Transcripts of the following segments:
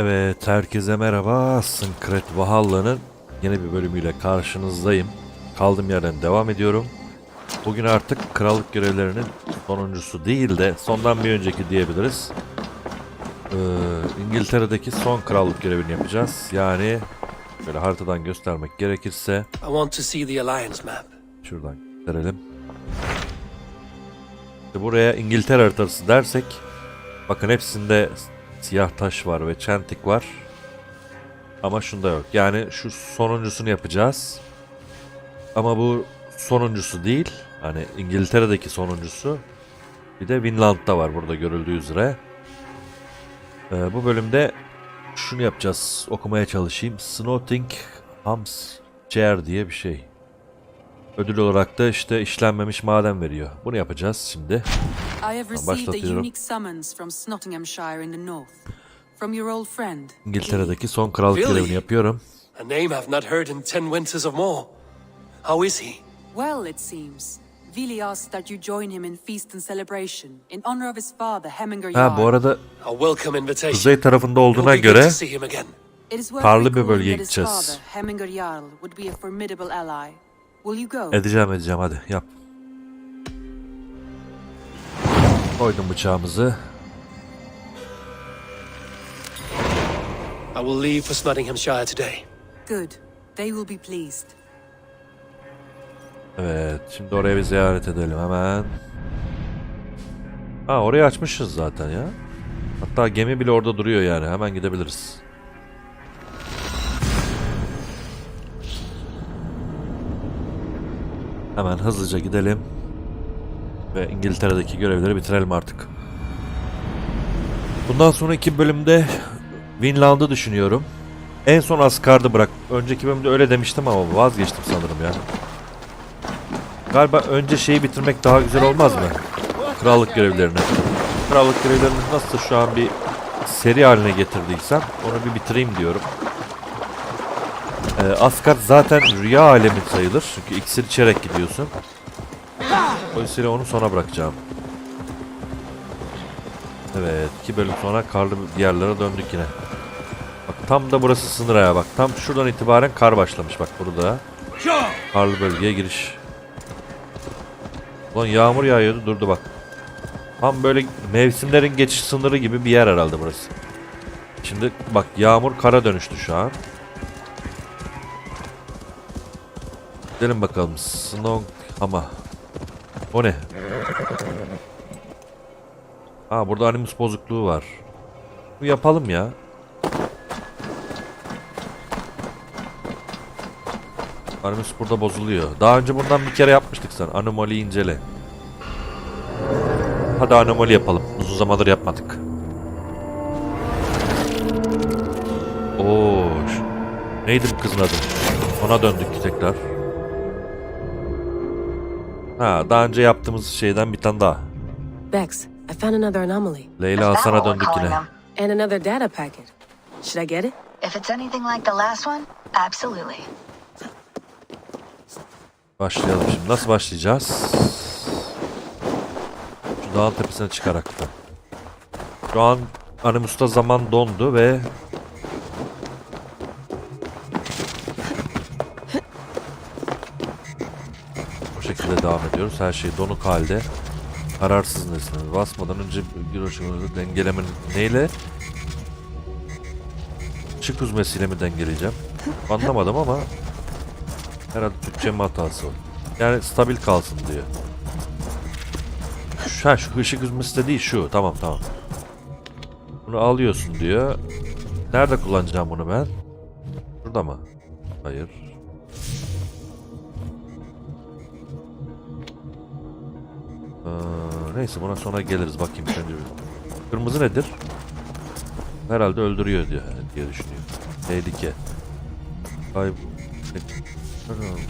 Evet, herkese merhaba. Creed Valhalla'nın yeni bir bölümüyle karşınızdayım. Kaldığım yerden devam ediyorum. Bugün artık krallık görevlerinin sonuncusu değil de sondan bir önceki diyebiliriz. İngiltere'deki son krallık görevini yapacağız. Yani böyle haritadan göstermek gerekirse şuradan gösterelim. İşte buraya İngiltere haritası dersek, bakın hepsinde siyah taş var ve çentik var. Ama şunda yok. Yani şu sonuncusunu yapacağız. Ama bu sonuncusu değil. Hani İngiltere'deki sonuncusu. Bir de Vinland'da var burada görüldüğü üzere. Bu bölümde şunu yapacağız. Okumaya çalışayım. Snotinghamscire'ın diye bir şey. Ödül olarak da işte işlenmemiş maden veriyor. Bunu yapacağız şimdi. Başlatıyorum. İngiltere'deki son krallık görevini yapıyorum. A name I've not heard in 10 winters or more. How is he? Well, it seems. Vili asked that you join him in feast and celebration in honor of his father, Hemming Jarl'ın. Ha, bu arada A welcome invitation. kuzey tarafında olduğuna göre karlı bir bölgeye that his gideceğiz. father, Hemming Jarl'ın, would be a formidable ally. Will you go? Edeceğim hadi yap. Koydum bıçağımızı. I will leave for Snotinghamscire today. Good. They will be pleased. Evet, şimdi oraya bir ziyaret edelim hemen. Ha, orayı açmışız zaten ya. Hatta gemi bile orada duruyor yani. Hemen gidebiliriz. Hemen hızlıca gidelim. Ve İngiltere'deki görevleri bitirelim artık. Bundan sonraki bölümde Vinland'ı düşünüyorum. En son Asgard'ı bırak. Önceki bölümde öyle demiştim ama vazgeçtim sanırım ya. Galiba önce şeyi bitirmek daha güzel olmaz mı? Krallık görevlerini. Krallık görevlerini nasıl şu an bir seri haline getirdiysem onu bir bitireyim diyorum. Asgard zaten rüya alemi sayılır. Çünkü iksir içerek gidiyorsun. Dolayısıyla onu sona bırakacağım. Evet, 2 bölüm sonra karlı diyarlara döndük yine. Bak tam da burası sınır ayağı bak. Tam şuradan itibaren kar başlamış bak burada. Karlı bölgeye giriş. Ulan yağmur yağıyordu durdu bak. Tam böyle mevsimlerin geçiş sınırı gibi bir yer herhalde burası. Şimdi bak yağmur kara dönüştü şu an. Gidelim bakalım. Ama o ne? Ha, burada animus bozukluğu var. Bu yapalım ya. Animus burada bozuluyor. Daha önce bundan bir kere yapmıştık sen. Anomali incele. Hadi anomali yapalım. Uzun zamandır yapmadık. Oo. Neydi bu kızın adı? Ona döndük tekrar. Ha, daha önce yaptığımız şeyden bir tane daha. Bex, I found another anomaly. Leyla Hasan'a döndük yine. And another data packet. Should I get it? If it's anything like the last one, absolutely. Başlayalım şimdi. Nasıl başlayacağız? Şu dağın tepesine çıkarak da. Şu an Animus'ta zaman dondu ve bu şekilde devam ediyoruz. Her şey donuk halde. Kararsız nesne. Basmadan önce görüşümüzü dengeleme neyle? Işık hüzmesiyle mi dengeleyeceğim? Anlamadım ama herhalde Türkçe'nin hatası o. Yani stabil kalsın diyor. Şu ışık hüzmesi de değil şu. Tamam. Bunu alıyorsun diyor. Nerede kullanacağım bunu ben? Burada mı? Hayır. Neyse buna sonra geliriz bakayım. Kırmızı nedir? Herhalde öldürüyor diye düşünüyor. Tehlike.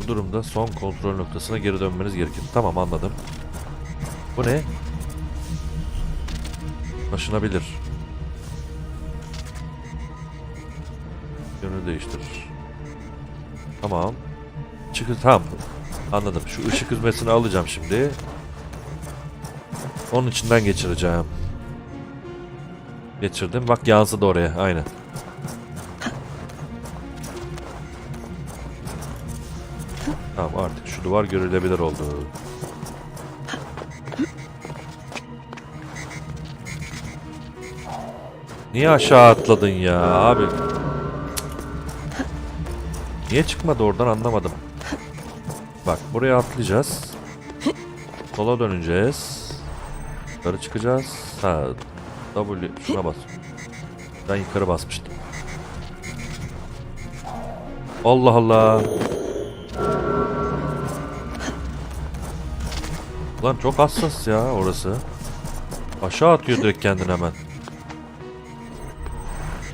Bu durumda son kontrol noktasına geri dönmeniz gerekir. Tamam, anladım. Bu ne? Taşınabilir. Yönünü değiştirir. Tamam. Tamam. Anladım. Şu ışık hüzmesini alacağım şimdi. Onun içinden geçireceğim. Geçirdim. Bak yansıdı oraya. Aynen. Tamam, artık şu duvar görülebilir oldu. Niye aşağı atladın ya abi? Niye çıkmadı oradan anlamadım. Bak, buraya atlayacağız. Sola döneceğiz. Yukarı çıkacağız. Ha, W şuna bas. Ben yukarı basmıştım. Allah Allah. Lan çok hassas ya orası. Aşağı atıyor direkt kendini hemen.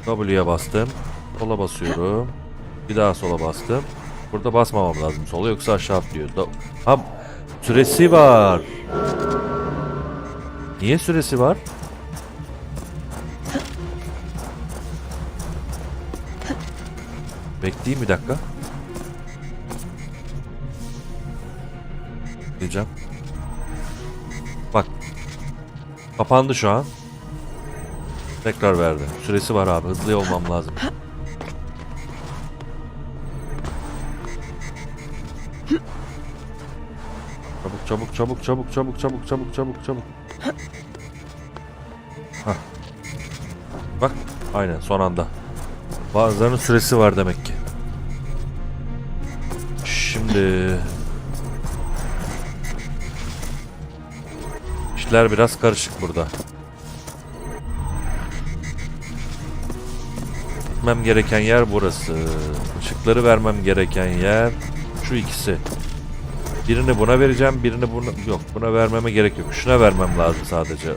W'ye bastım. Sola basıyorum. Bir daha sola bastım. Burada basmamam lazım sola, yoksa aşağı atlıyor. Ha, süresi var. Niye süresi var? Bekleyeyim bir dakika. Diyeceğim. Bak. Kapandı şu an. Tekrar verdi. Süresi var abi. Hızlı olmam lazım. Çabuk çabuk çabuk çabuk çabuk çabuk çabuk çabuk. Hah. Bak. Aynen son anda. Bazılarının süresi var demek ki. Şimdi işler biraz karışık burada. Gitmem gereken yer burası. Işıkları vermem gereken yer şu ikisi. Birini buna vereceğim, birini buna... Yok, buna vermeme gerek yok. Şuna vermem lazım sadece.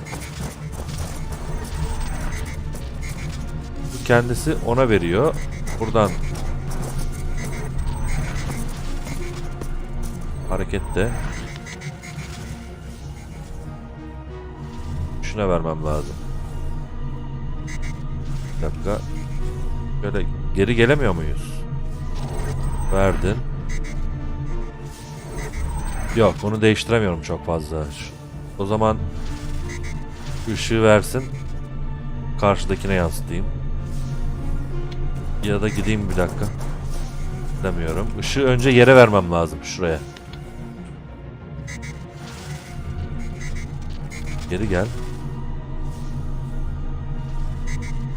Bu kendisi ona veriyor. Buradan harekette şuna vermem lazım. Bir dakika. Böyle geri gelemiyor muyuz? Verdin. Yok, bunu değiştiremiyorum çok fazla. O zaman ışığı versin. Karşıdakine yansıtayım. Ya da gideyim bir dakika. Demiyorum. Işığı önce yere vermem lazım, şuraya. Geri gel.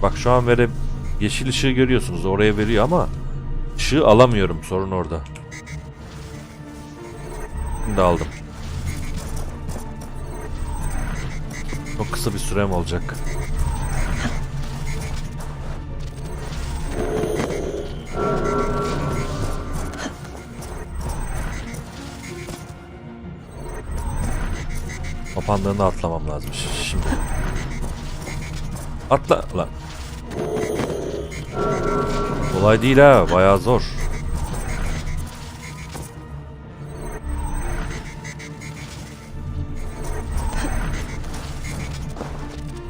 Bak şu an yeşil ışığı görüyorsunuz. Oraya veriyor ama ışığı alamıyorum. Sorun orada. Şimdi aldım. Çok kısa bir sürem olacak. Kapandığında atlamam lazım şimdi. Atla lan. Kolay değil ha, bayağı zor.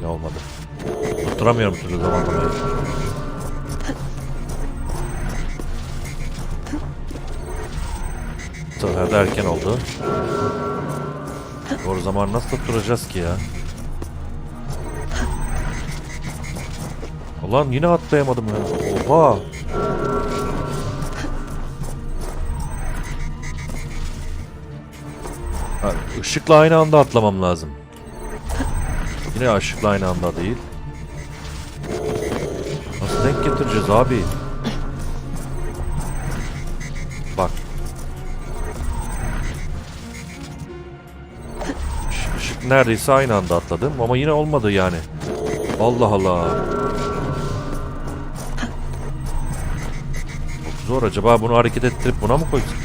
Ya olmadı. Tutturamıyorum türlü zamanlamayı. Bu sefer de erken oldu. Doğru zaman nasıl tutturacağız ki ya? Ulan yine atlayamadım ya. Oha. Ha, ışıkla aynı anda atlamam lazım. Yine ışıkla aynı anda değil. Nasıl denk getireceğiz abi? Bak. Işık neredeyse aynı anda atladım ama yine olmadı yani. Allah Allah. Çok zor, acaba bunu hareket ettirip buna mı koysak?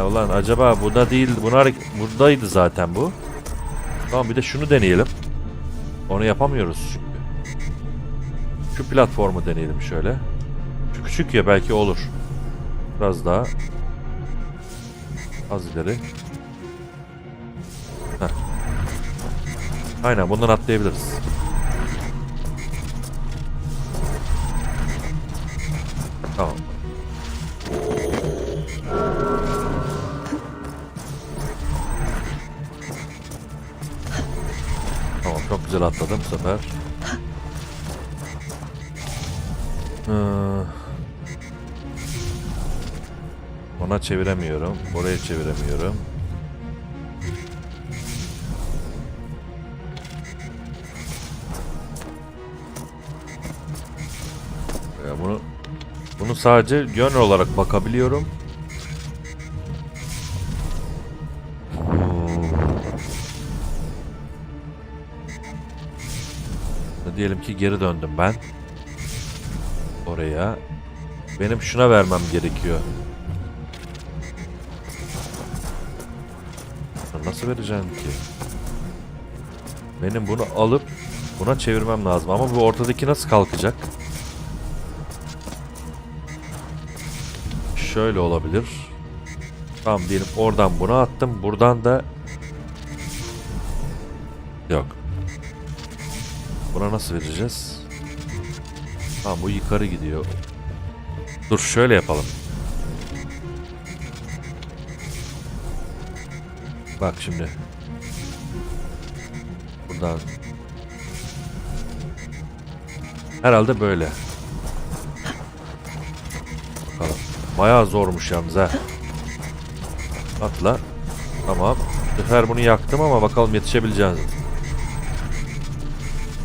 Ulan acaba bu da değil, buradaydı zaten bu. Tamam, bir de şunu deneyelim. Onu yapamıyoruz çünkü. Şu platformu deneyelim şöyle. Şu küçük ya, belki olur. Biraz daha. Az ileri. Heh. Aynen, bundan atlayabiliriz. Tamam. Tamam, çok güzel atladım bu sefer. Ona çeviremiyorum. Oraya çeviremiyorum. Ya bunu sadece yön olarak bakabiliyorum. Diyelim ki geri döndüm ben. Oraya. Benim şuna vermem gerekiyor. Nasıl vereceğim ki? Benim bunu alıp buna çevirmem lazım. Ama bu ortadaki nasıl kalkacak? Şöyle olabilir. Tamam diyelim oradan bunu attım. Buradan da yok. Buna nasıl vereceğiz? Tamam bu yukarı gidiyor. Dur şöyle yapalım. Bak şimdi. Buradan. Herhalde böyle. Bakalım. Bayağı zormuş yalnız ha. Atla. Tamam. Bu sefer bunu yaktım ama bakalım yetişebileceğiz.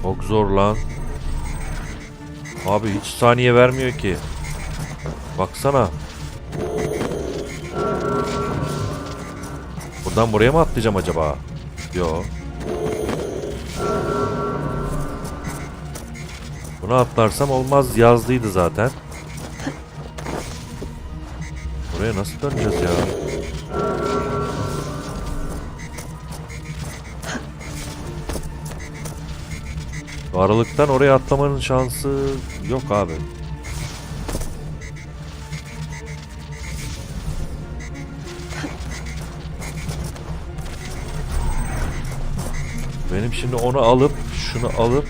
Çok zor lan. Abi hiç saniye vermiyor ki. Baksana. Buradan buraya mı atlayacağım acaba? Yo. Bunu atlarsam olmaz, yazdıydı zaten. Buraya nasıl döneceğiz ya? Bu aralıktan oraya atlamanın şansı yok abi. Benim şimdi onu alıp, şunu alıp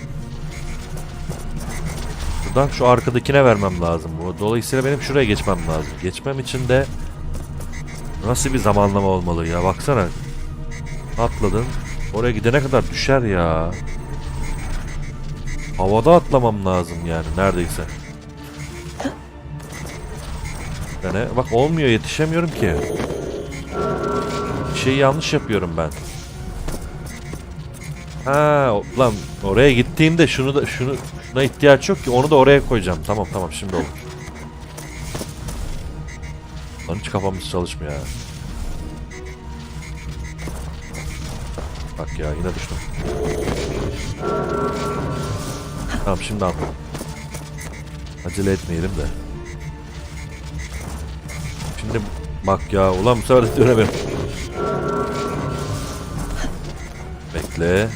buradan şu arkadakine vermem lazım. Dolayısıyla benim şuraya geçmem lazım. Geçmem için de nasıl bir zamanlama olmalı ya? Baksana. Atladın. Oraya gidene kadar düşer ya. Havada atlamam lazım yani neredeyse. Yani bak olmuyor, yetişemiyorum ki. Bir şeyi yanlış yapıyorum ben. Ha lan oraya gittiğimde şuna ihtiyaç yok ki, onu da oraya koyacağım. Tamam şimdi olur. Lan hiç kafamız çalışmıyor ya. Bak ya yine düştüm. Tamam şimdi anladım. Acele etmeyelim de. Şimdi bak ya ulan bu sefer de dönemiyorum. Bekle.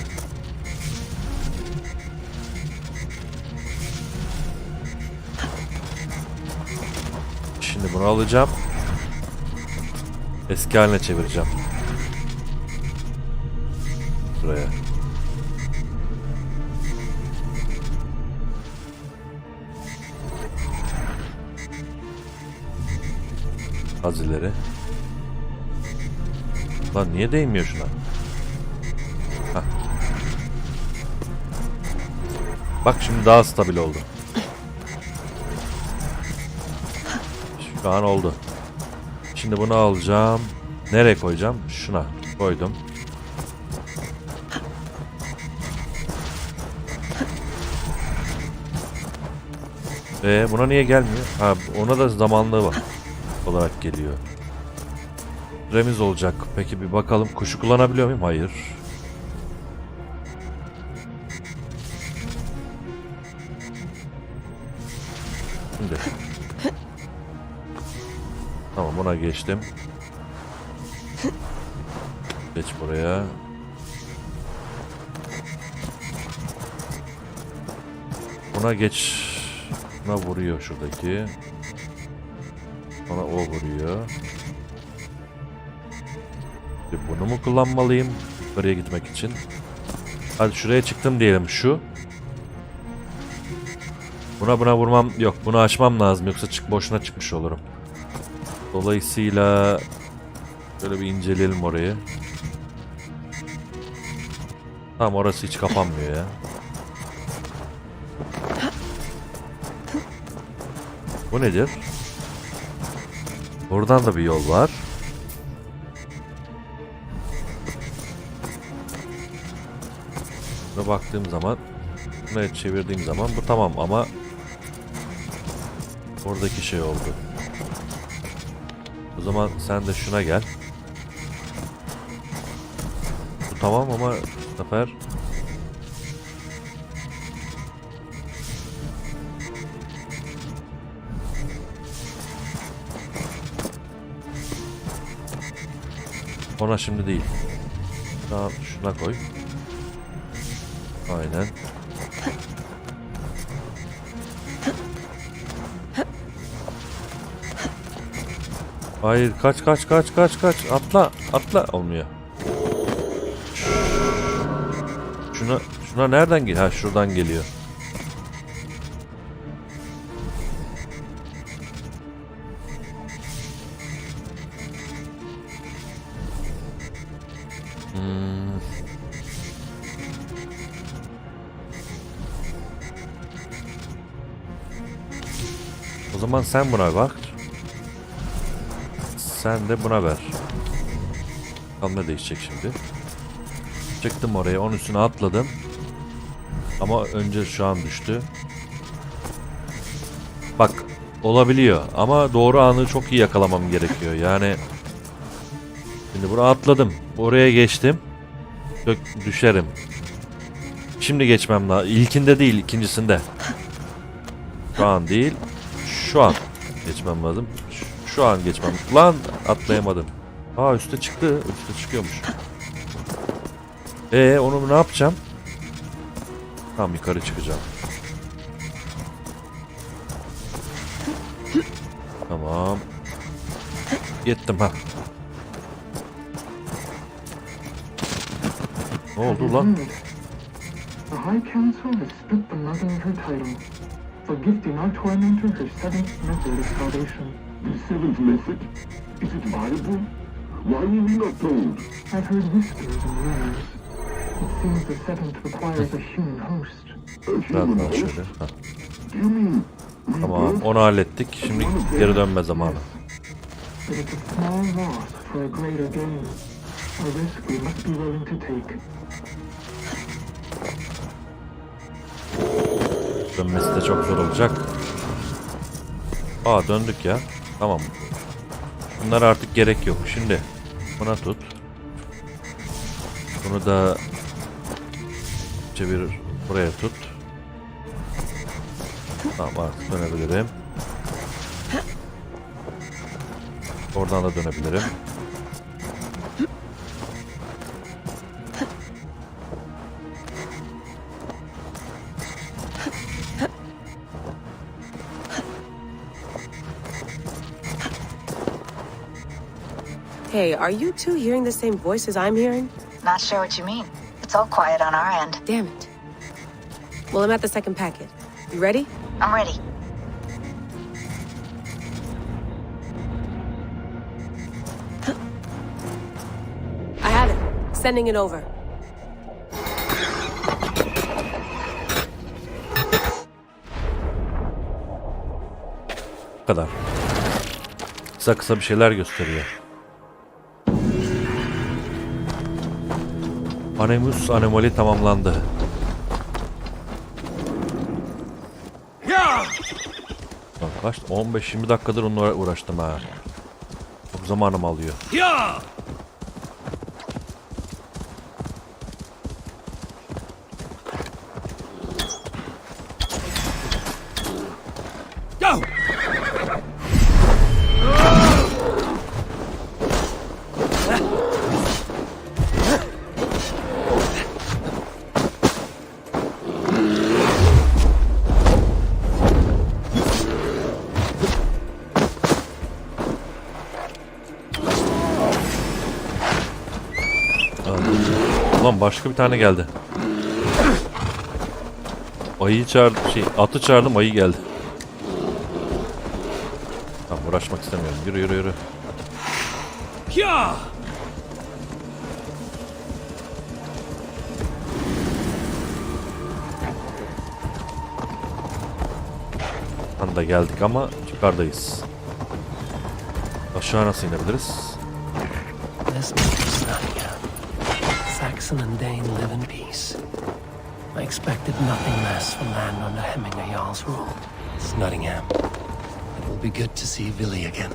Şimdi bunu alacağım. Eski haline çevireceğim. Buraya. Az ileri. Lan niye değmiyor şuna? Heh. Bak şimdi daha stabil oldu. Şu an oldu. Şimdi bunu alacağım. Nereye koyacağım? Şuna koydum. Buna niye gelmiyor? Ha, ona da zamanlığı var. Olarak geliyor. Süremiz olacak. Peki bir bakalım. Kuşu kullanabiliyor muyum? Hayır. Şimdi. Tamam buna geçtim. Geç buraya. Buna geç. Buna vuruyor şuradaki. Bana o vuruyor. Bunu mu kullanmalıyım? Yukarıya gitmek için. Hadi şuraya çıktım diyelim şu. Buna vurmam yok. Bunu açmam lazım yoksa boşuna çıkmış olurum. Dolayısıyla şöyle bir inceleyelim orayı. Tamam orası hiç kapanmıyor ya. Bu nedir? Buradan da bir yol var. Buna baktığım zaman, buraya çevirdiğim zaman bu tamam ama oradaki şey oldu. O zaman sen de şuna gel. Bu tamam ama bu sefer ona şimdi değil. Tamam, şuna koy. Aynen. Hayır, kaç. Atla. Olmuyor. Şuna nereden geliyor? Ha, şuradan geliyor. O zaman sen buna bak. Sen de buna ver. Bakalım ne değişecek şimdi. Çıktım oraya, onun üstüne atladım. Ama önce şu an düştü. Bak, olabiliyor ama doğru anı çok iyi yakalamam gerekiyor. Yani şimdi buraya atladım. Oraya geçtim. Düşerim. Şimdi geçmem lazım. İlkinde değil, ikincisinde. Şu an değil. Şu an geçmem lazım. Şu an geçmem. Lan atlayamadım. Aa, üste çıktı. Üste çıkıyormuş. Onu ne yapacağım? Tamam, yukarı çıkacağım. Tamam. Gittim ha. Ne oldu lan? The High Council has stripped the mother of her title for gifting our tormentor her seventh method of salvation. The seventh method? Is it viable? Why were we not told? I've heard whispers and rumors. It seems the seventh requires a human host. A Biraz human daha host? şöyle. Ha. Do you mean Tamam, onu hallettik. Şimdi geri dönme zamanı. But it's a small loss for a greater gain. A risk we must be willing to take. Dönmesi de çok zor olacak. Aa, döndük ya. Tamam. Bunlara artık gerek yok. Şimdi buna tut. Bunu da çevir, buraya tut. Tamam, artık dönebilirim. Oradan da dönebilirim. Hey, are you two hearing the same voices I'm hearing? Not sure what you mean. It's all quiet on our end. Damn it. Well, I'm at the second packet. You ready? I'm ready. I have it. Sending it over. Bu kadar. Kısa bir şeyler gösteriyor. Anomali tamamlandı. Kaç? 15-20 dakikadır onunla uğraştım ha. Çok zamanım alıyor. Ulan başka bir tane geldi. Ayıyı çağırdım, atı çağırdım, ayı geldi. Tamam, uğraşmak istemiyorum. Yürü. Anda geldik ama yukarıdayız. Aşağı nasıl inebiliriz? This must be Snotingham. Saxon and Dane live in peace. I expected nothing less from land under Hemming Jarl's rule. Snotingham. It will be good to see Vili again.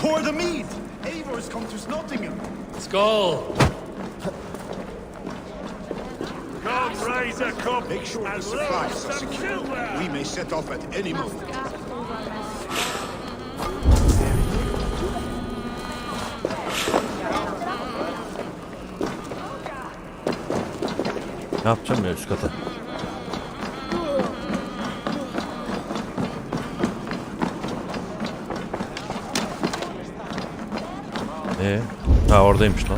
Pour the mead! Eivor's come to Snotingham. Skål! God raise a cup. Make sure the supplies are secure. We may set off at any moment. Ne yapacağım ya üst kata? Ha oradaymış lan.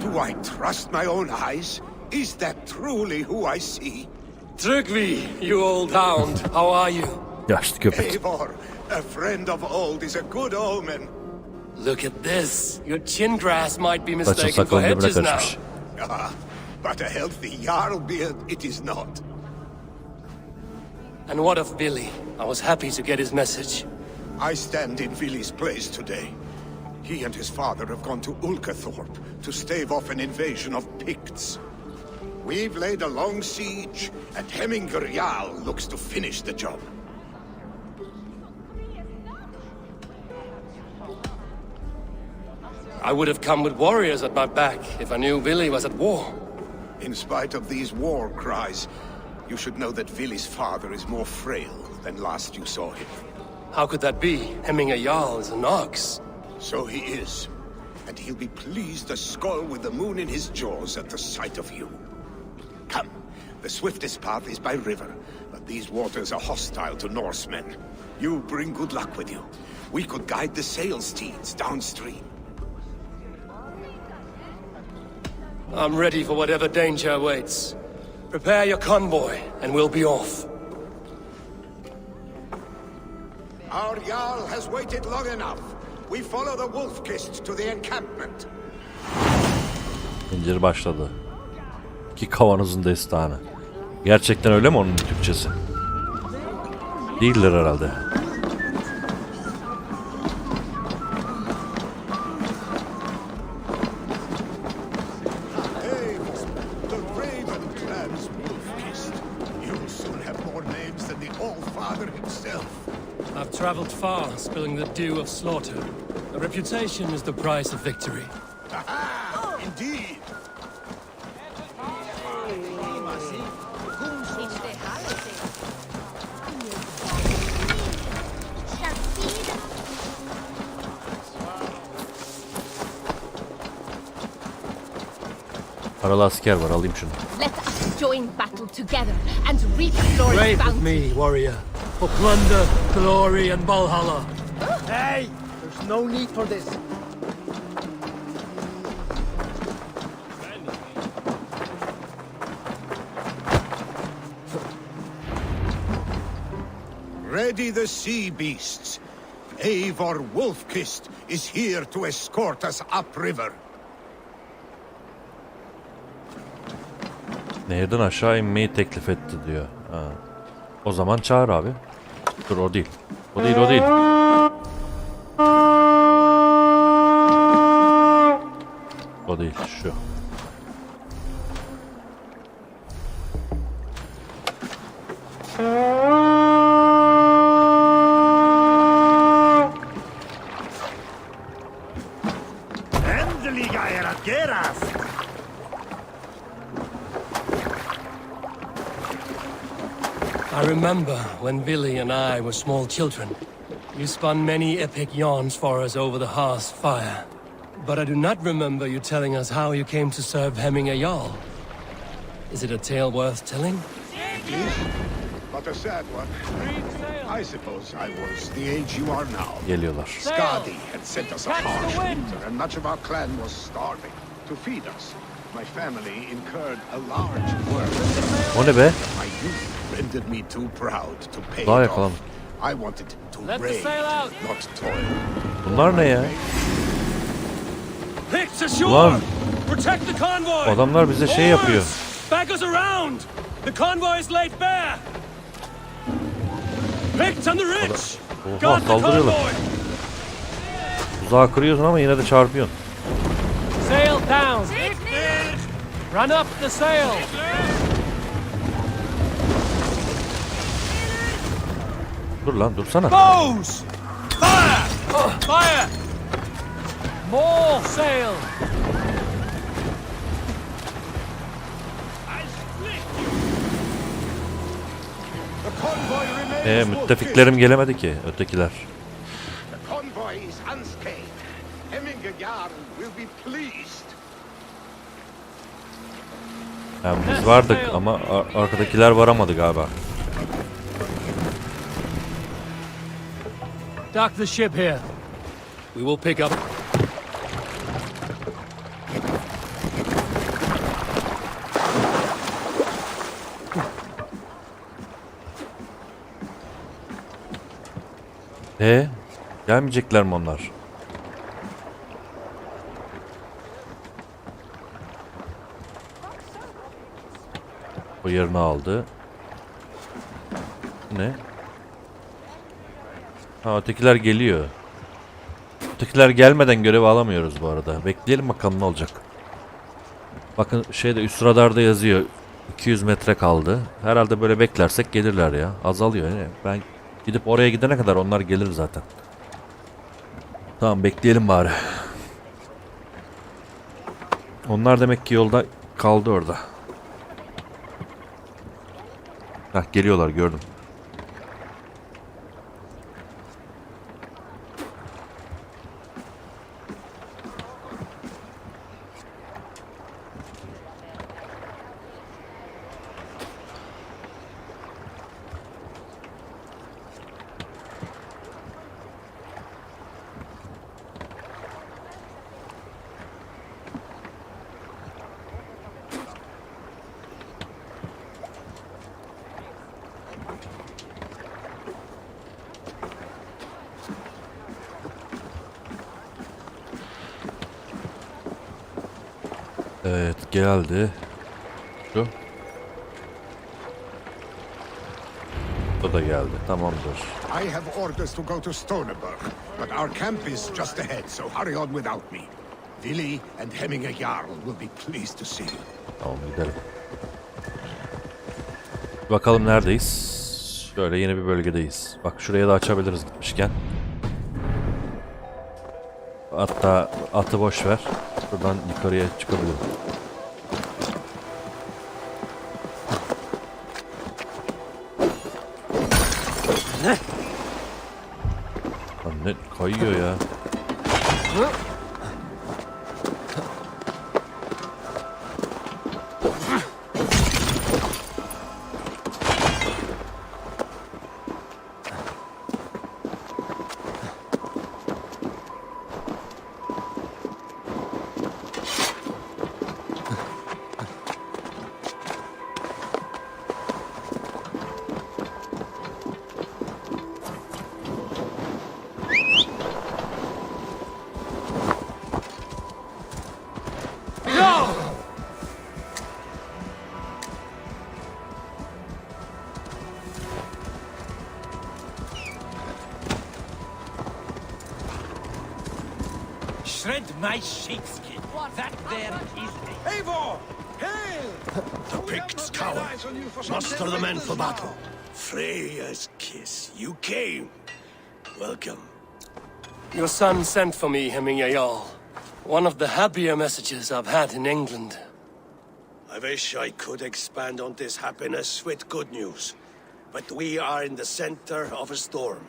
Do I trust my own eyes? Is that truly who I see? Trygvi, you old hound, how are you? Yaşlı köpek. Eivor, a friend of old is a good omen. Look at this. Your chin grass might be Saçın mistaken for sakalın birbirine hedges now. karışmış. Ah, but a healthy jarl beard it is not. And what of Vili? I was happy to get his message. I stand in Vili's place today. He and his father have gone to Ulkathorpe to stave off an invasion of Picts. We've laid a long siege, and Hemming Jarl looks to finish the job. I would have come with warriors at my back if I knew Vili was at war. In spite of these war cries, you should know that Vili's father is more frail than last you saw him. How could that be? Hemming Jarl is an ox. So he is, and he'll be pleased to skull with the moon in his jaws at the sight of you. Come, the swiftest path is by river, but these waters are hostile to Norsemen. You bring good luck with you. We could guide the sail steeds downstream. I'm ready for whatever danger awaits. Prepare your convoy, and we'll be off. Our Jarl has waited long enough. We follow the wolf-kissed to the encampment. İncir başladı. İki kavanozun destanı. Gerçekten öyle mi onun Türkçesi? Değildir herhalde. I've traveled far, spilling the dew of slaughter. A reputation is the price of victory. Aha! Indeed! Paralı asker var, alayım şunu. Let us join battle together and reap the glory Brave with bounty. me, warrior. For plunder, glory, and Valhalla. Hey! There's no need for this. Ready the sea beasts. Eivor Wolf-kissed is here to escort us upriver. Nehirden aşağı inmeyi teklif etti diyor. Ha. O zaman çağır abi. Dur o değil. O değil, o değil. O değil, şu. I remember when Vili and I were small children. You spun many epic yarns for us over the hearth's fire. But I do not remember you telling us how you came to serve Hemming Jarl. Is it a tale worth telling? It is, but a sad one. I suppose I was the age you are now. Geliyorlar. Skadi had sent us a harsh winter, and much of our clan was starving. To feed us, my family incurred a large work. O ne be? My youth rendered me too proud to pay Daha it yakalan. off. I wanted to Let the reign, sail out. not toil. Bunlar ne ya? Picks ashore! Ulan Protect the convoy! adamlar bize şey yapıyor. Back us around! The convoy is laid bare! Picked on the ridge! Oha, Got the saldırıyorlar. convoy! Uzağa kırıyorsun ama yine de çarpıyorsun. Sail down! Run up the sail! Dur lan, dursana. Bows! Fire! Fire! More sail! The convoy remains Müttefiklerim gelemedi ki, ötekiler. The convoy is unscathed. Hemming Jarl'ın will be pleased. Yani biz vardık ama arkadakiler varamadı galiba. Dock the ship here. We will pick up. Gelmeyecekler mi onlar? O yerini aldı. Ne? Ha, ötekiler geliyor. Ötekiler gelmeden görevi alamıyoruz bu arada. Bekleyelim bakalım ne olacak. Bakın şeyde üst radarda yazıyor. 200 metre kaldı. Herhalde böyle beklersek gelirler ya. Azalıyor. Yani ben gidip oraya gidene kadar onlar gelir zaten. Tamam, bekleyelim bari. Onlar demek ki yolda kaldı orada. Hah, geliyorlar, gördüm. Evet, geldi. Şu. Bu da geldi. Tamamdır. I have orders to go to Stoneberg, but our camp is just ahead, so hurry on without me. Vili and Hemming Jarl will be pleased to see you. Tamam, gidelim. Bakalım neredeyiz? Şöyle yeni bir bölgedeyiz. Bak, şuraya da açabiliriz gitmişken. Hatta atı boş ver. Buradan yukarıya çıkabilirim. Lan ne kayıyor ya. Shred my sheepskin. That there is Eivor! Hail! The Picts cower. Muster the men for battle. Freya's kiss. You came. Welcome. Your son sent for me, Hemming Jarl. One of the happier messages I've had in England. I wish I could expand on this happiness with good news. But we are in the center of a storm.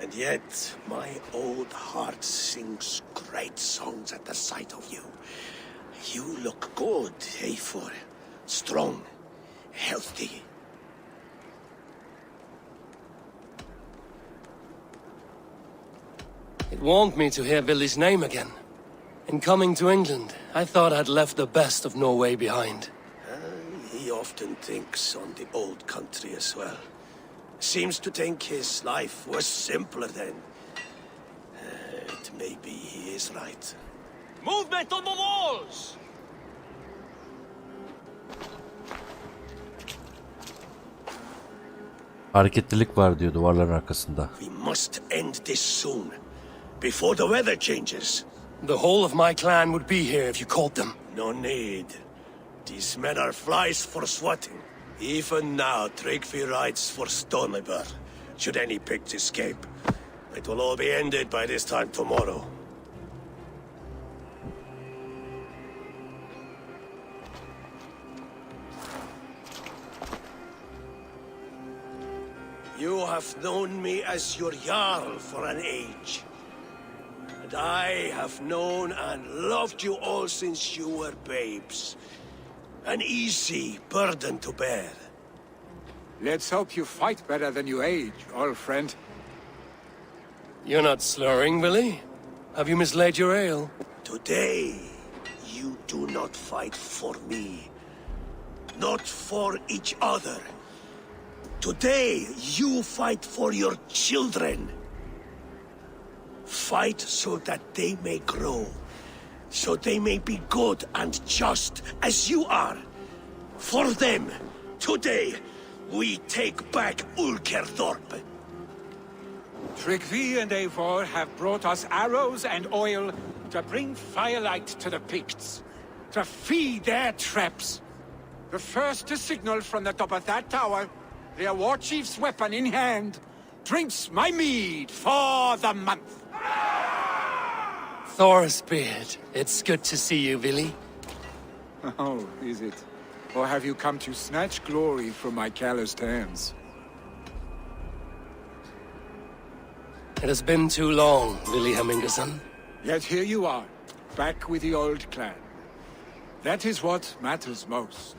And yet, my old heart sings great songs at the sight of you. You look good, Eivor. Strong, healthy. It warmed me to hear Vili's name again. In coming to England, I thought I'd left the best of Norway behind. He often thinks on the old country as well. Seems to think his life was simpler then. Maybe he is right. Movement on the walls! Hareketlilik var diyor duvarların arkasında. We must end this soon, before the weather changes. The whole of my clan would be here if you called them. No need. These men are flies for swatting. Even now, Tryggvi rides for Stoneber. Should any Picts escape, it will all be ended by this time tomorrow. You have known me as your Jarl for an age. And I have known and loved you all since you were babes. An easy burden to bear. Let's hope you fight better than you age, old friend. You're not slurring, Vili? Have you mislaid your ale? Today, you do not fight for me. Not for each other. Today, you fight for your children. Fight so that they may grow. So they may be good and just as you are. For them, today, we take back Ulkerthorpe. Tryggvi and Eivor have brought us arrows and oil to bring firelight to the Picts, to feed their traps. The first to signal from the top of that tower, their war chief's weapon in hand, drinks my mead for the month. Thorsbeard, it's good to see you, Vili. Oh, is it? Or have you come to snatch glory from my calloused hands? It has been too long, Vili Hemmingerson. Yet here you are, back with the old clan. That is what matters most.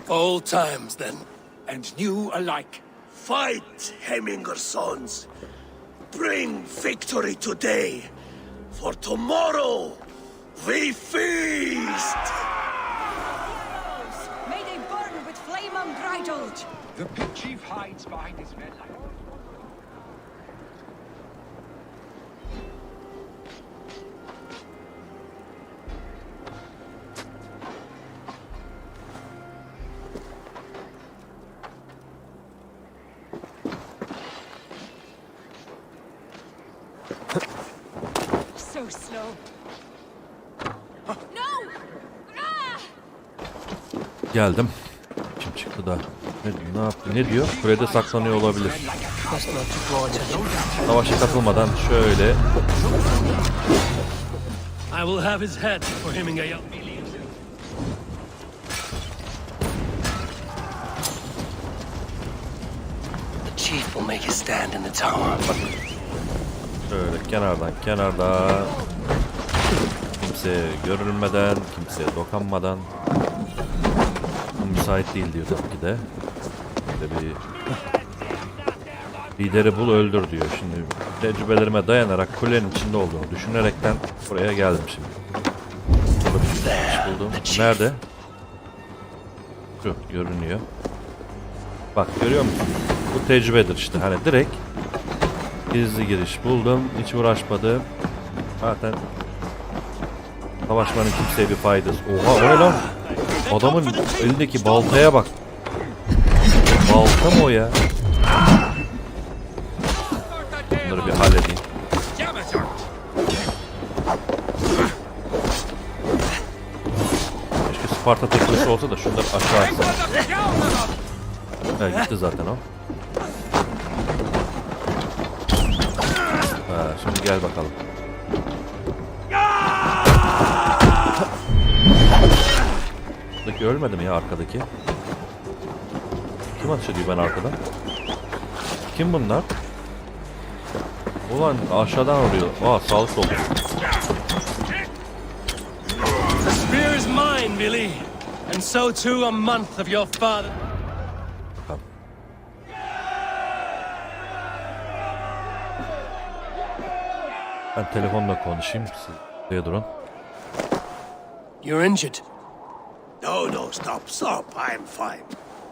Old times, then. And new alike. Fight, Hemminger sons. Bring victory today. For tomorrow, we feast! May they burn with flame unbridled! The big chief hides behind his men like... So slow. No! Ah! Geldim. Kim çıktı da? Ne yaptı? Ne diyor? Kulede saklanıyor olabilir. Savaşa katılmadan şöyle. I will have his head for Hemming Jarl. The chief will make his stand in the tower. Şöyle kenardan kimseye görünmeden, kimseye dokunmadan. Müsait değil diyor tabii ki de. Böyle bir lideri bul öldür diyor. Şimdi tecrübelerime dayanarak kulenin içinde olduğunu düşünerekten buraya geldim şimdi. Burada bir iş buldum. Nerede? Şu görünüyor. Bak görüyor musun? Bu tecrübedir işte. Hani direkt gizli giriş buldum. Hiç uğraşmadım. Zaten savaşmanın kimseye bir faydası. Oha o ne lan? Adamın elindeki baltaya bak. Balta mı o ya? Bunları bir halledeyim. Keşke Sparta teknesi olsa da şunları aşağı atsam. Evet gitti zaten o. Ha, şimdi gel bakalım. Buradaki ölmedi mi ya arkadaki? Kim atış ediyor ben arkadan? Kim bunlar? Ulan aşağıdan vuruyor. Aa sağlık oldu. The spear is mine, Vili. And so too a month of your father. Bakalım. Ben telefonla konuşayım. Siz buraya durun. You're injured. No, stop. I am fine.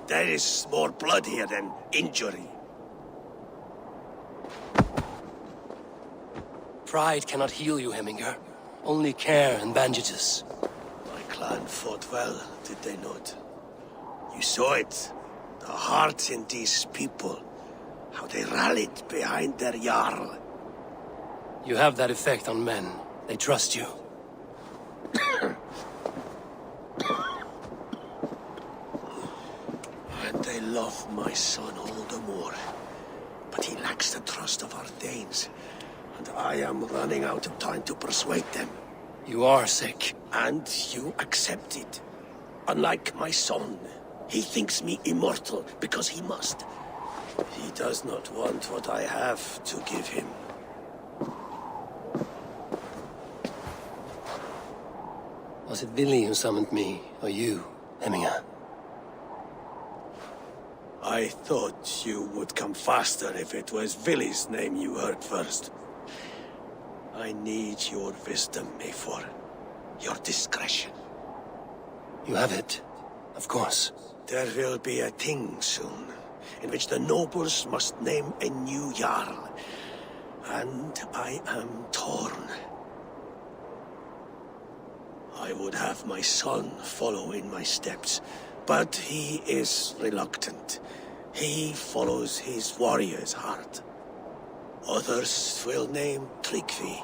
There is more blood here than injury. Pride cannot heal you, Hemminger. Only care and bandages. My clan fought well, did they not? You saw it. The heart in these people. How they rallied behind their Jarl. You have that effect on men. They trust you. And they love my son all the more. But he lacks the trust of our Danes. And I am running out of time to persuade them. You are sick. And you accept it. Unlike my son, he thinks me immortal because he must. He does not want what I have to give him. Was it Vili who summoned me, or you, Hemminger? I thought you would come faster if it was Vili's name you heard first. I need your wisdom, Eivor. Your discretion. You have it, of course. There will be a thing soon, in which the nobles must name a new Jarl. And I am torn. I would have my son follow in my steps, but he is reluctant. He follows his warrior's heart. Others will name Tryggvi,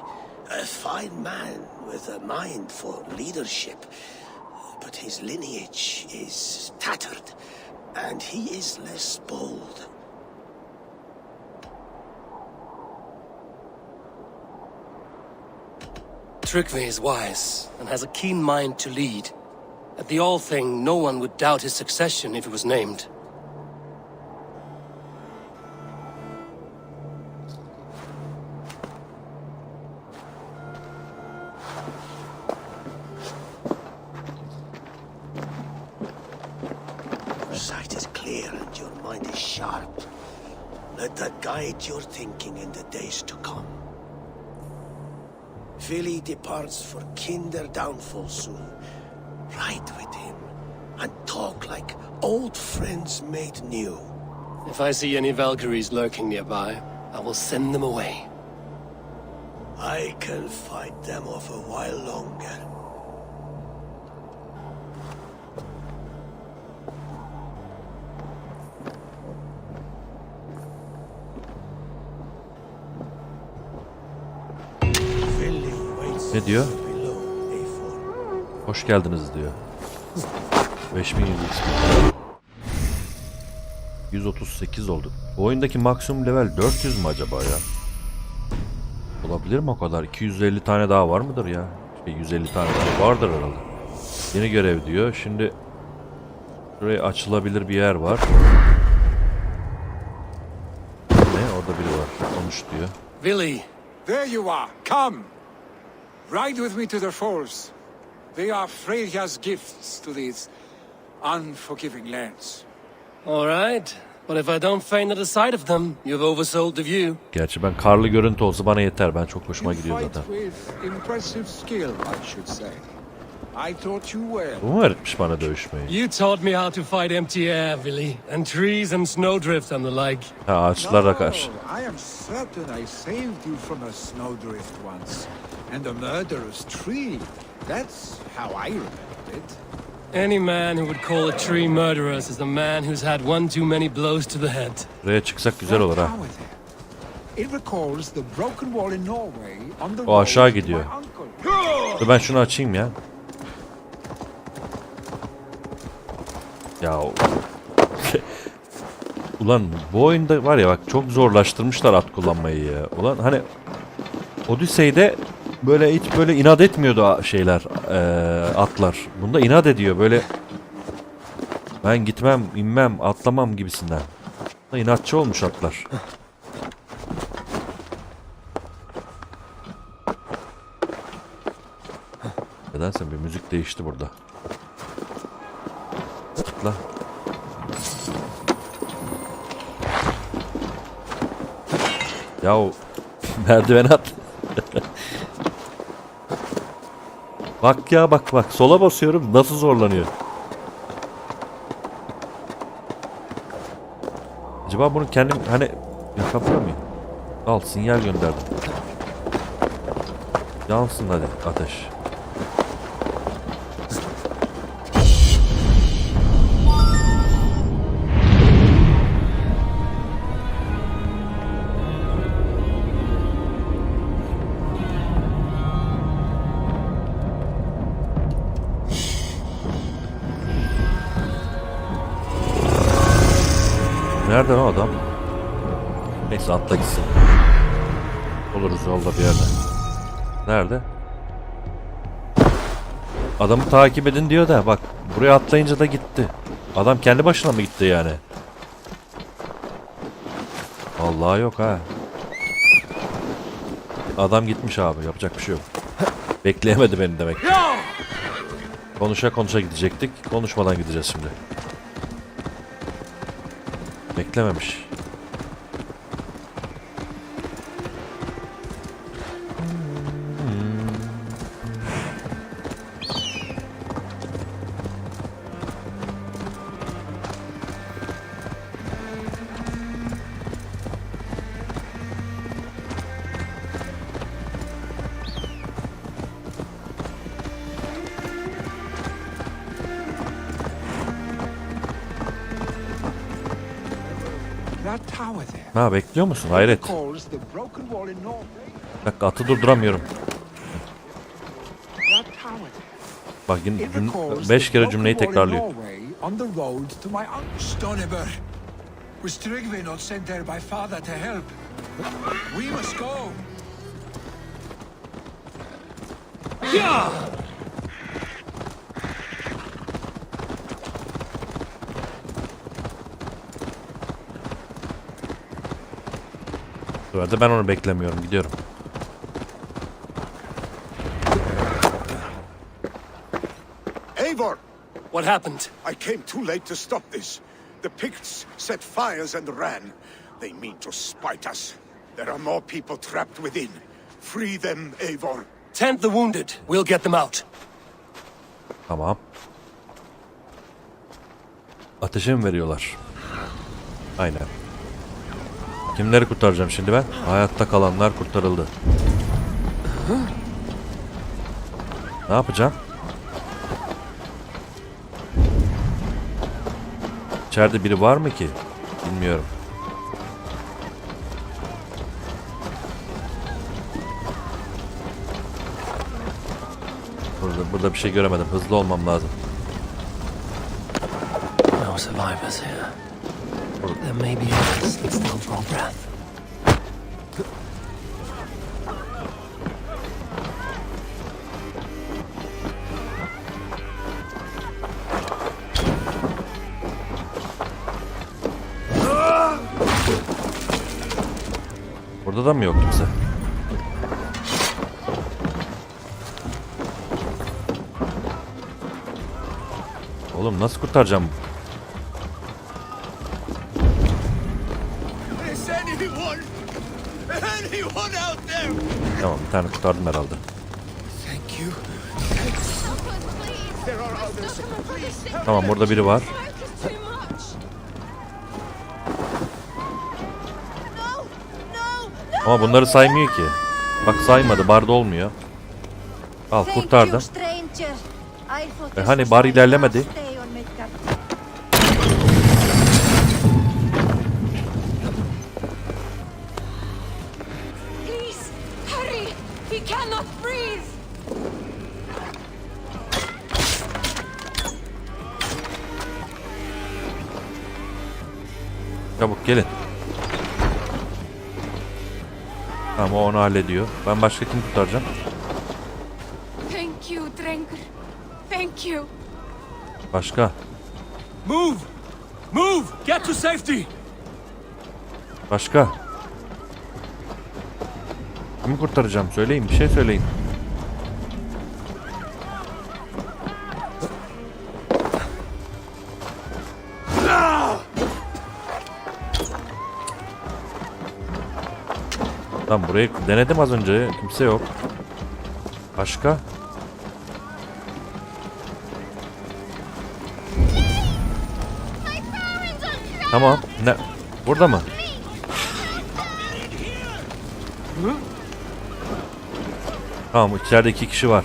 a fine man with a mind for leadership. But his lineage is tattered, and he is less bold. Tryggvi is wise, and has a keen mind to lead. At the All-Thing, no one would doubt his succession if he was named. Your sight is clear and your mind is sharp. Let that guide your thinking in the days to come. Vili departs for kinder downfall soon. Ride with him and talk like old friends made new. If I see any Valkyries lurking nearby, I will send them away. I can fight them off a while longer. Ne diyor? Hoş geldiniz diyor. 5100 XP. 138 oldu. Bu oyundaki maksimum level 400 mü acaba ya? Olabilir mi o kadar? 250 tane daha var mıdır ya? 150 tane daha vardır herhalde. Yeni görev diyor. Şimdi şuraya açılabilir bir yer var. Ne? Orada biri var. Konuş diyor. Vili! There you are. Come! Ride with me to the falls. They are Freya's gifts to these unforgiving lands. All right. But if I don't faint at the sight of them, you've oversold the view. Gerçi ben karlı görüntü olsa bana yeter. Ben çok hoşuma gidiyor zaten. Impressive skill, I should say. I taught you well. Bu mu öğretmiş bana dövüşmeyi? You taught me how to fight empty air, Vili, and trees and snowdrift and the like. Ha, ağaçlara karşı. I am certain I saved you from a snowdrift once, and a murderous tree. That's how I remembered it. Any man who would call a tree murderous is a man who's had one too many blows to the head. Buraya çıksak güzel olur ha. It recalls the broken wall in Norway on the O aşağı road to gidiyor. my uncle. Dur ben şunu açayım ya. Ya ulan bu oyunda var ya bak çok zorlaştırmışlar at kullanmayı ya. Ulan hani Odyssey'de böyle hiç böyle inat etmiyordu şeyler atlar. Bunda inat ediyor böyle. Ben gitmem, inmem, atlamam gibisinden. İnatçı olmuş atlar. Nedense bir müzik değişti burada. Atla. Yahu merdiven at. Bak ya bak sola basıyorum nasıl zorlanıyor. Acaba bunu kendim hani yapabiliyor muyum? Al, sinyal gönderdim. Yansın hadi ateş. Nereden o adam? Neyse atla gitsin. Oluruz yolda bir yerde. Nerede? Adamı takip edin diyor da bak buraya atlayınca da gitti. Adam kendi başına mı gitti yani? Vallahi yok ha. Adam gitmiş abi, yapacak bir şey yok. Bekleyemedi beni demek. Konuşa konuşa gidecektik. Konuşmadan gideceğiz şimdi. Beklememiş. Ha, bekliyor musun? Hayret. Bir dakika, atı durduramıyorum. Bak yine 5 kere cümleyi tekrarlıyor. Bu arada ben onu beklemiyorum, gidiyorum. Eivor! What happened? I came too late to stop this. The Picts set fires and ran. They mean to spite us. There are more people trapped within. Free them, Eivor. Tend the wounded. We'll get them out. Tamam. Ateşe mi veriyorlar? Aynen. Kimleri kurtaracağım şimdi ben? Hayatta kalanlar kurtarıldı. Ne yapacağım? İçeride biri var mı ki? Bilmiyorum. Burada bir şey göremedim. Hızlı olmam lazım. No survivors here. There may be others that still draw breath. Burada da mı yok kimse? Oğlum nasıl kurtaracağım? Tamam, bir tane kurtardım herhalde. Tamam, burada biri var. Ama bunları saymıyor ki. Bak saymadı, barda olmuyor. Al, kurtardım. Hani bar ilerlemedi. Çabuk gelin. Tamam, o onu hallediyor. Ben başka kim kurtaracağım? Thank you, Drenker. Thank you. Başka? Move! Move! Get to safety! Başka? Kimi kurtaracağım? Söyleyin, bir şey söyleyin. Tamam, burayı denedim az önce. Kimse yok. Başka? Tamam. Burada mı? Tamam, içeride 2 kişi var.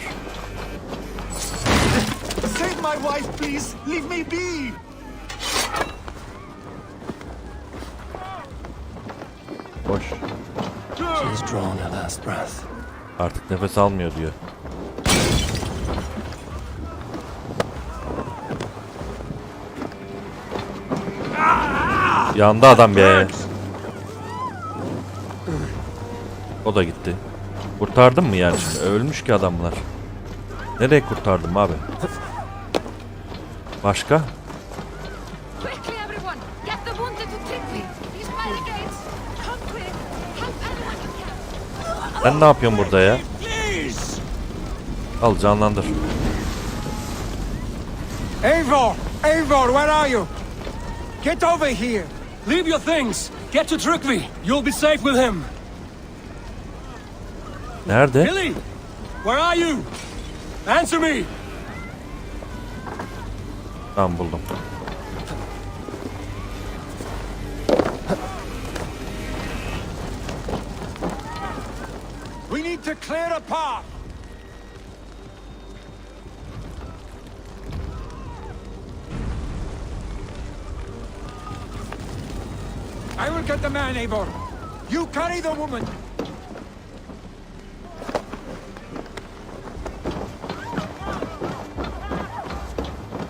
Save my wife, please. Leave me be. Boş. She's drawn her last breath. Artık nefes almıyor diyor. Yandı adam be. O da gitti. Kurtardın mı yani şimdi? Ölmüş ki adamlar. Nereye kurtardım abi? Başka? Quickly, everyone! Get the wounded to Trigby! These barricades! Come quick! Help anyone you can! Sen ne yapıyorsun burada ya? Al, canlandır. Eivor! Eivor, where are you? Get over here! Leave your things! Get to Trigby! You'll be safe with him! Nerede? Billy! Where are you? Answer me! Tamam, buldum. We need to clear a path! I will get the man, Eivor. You carry the woman.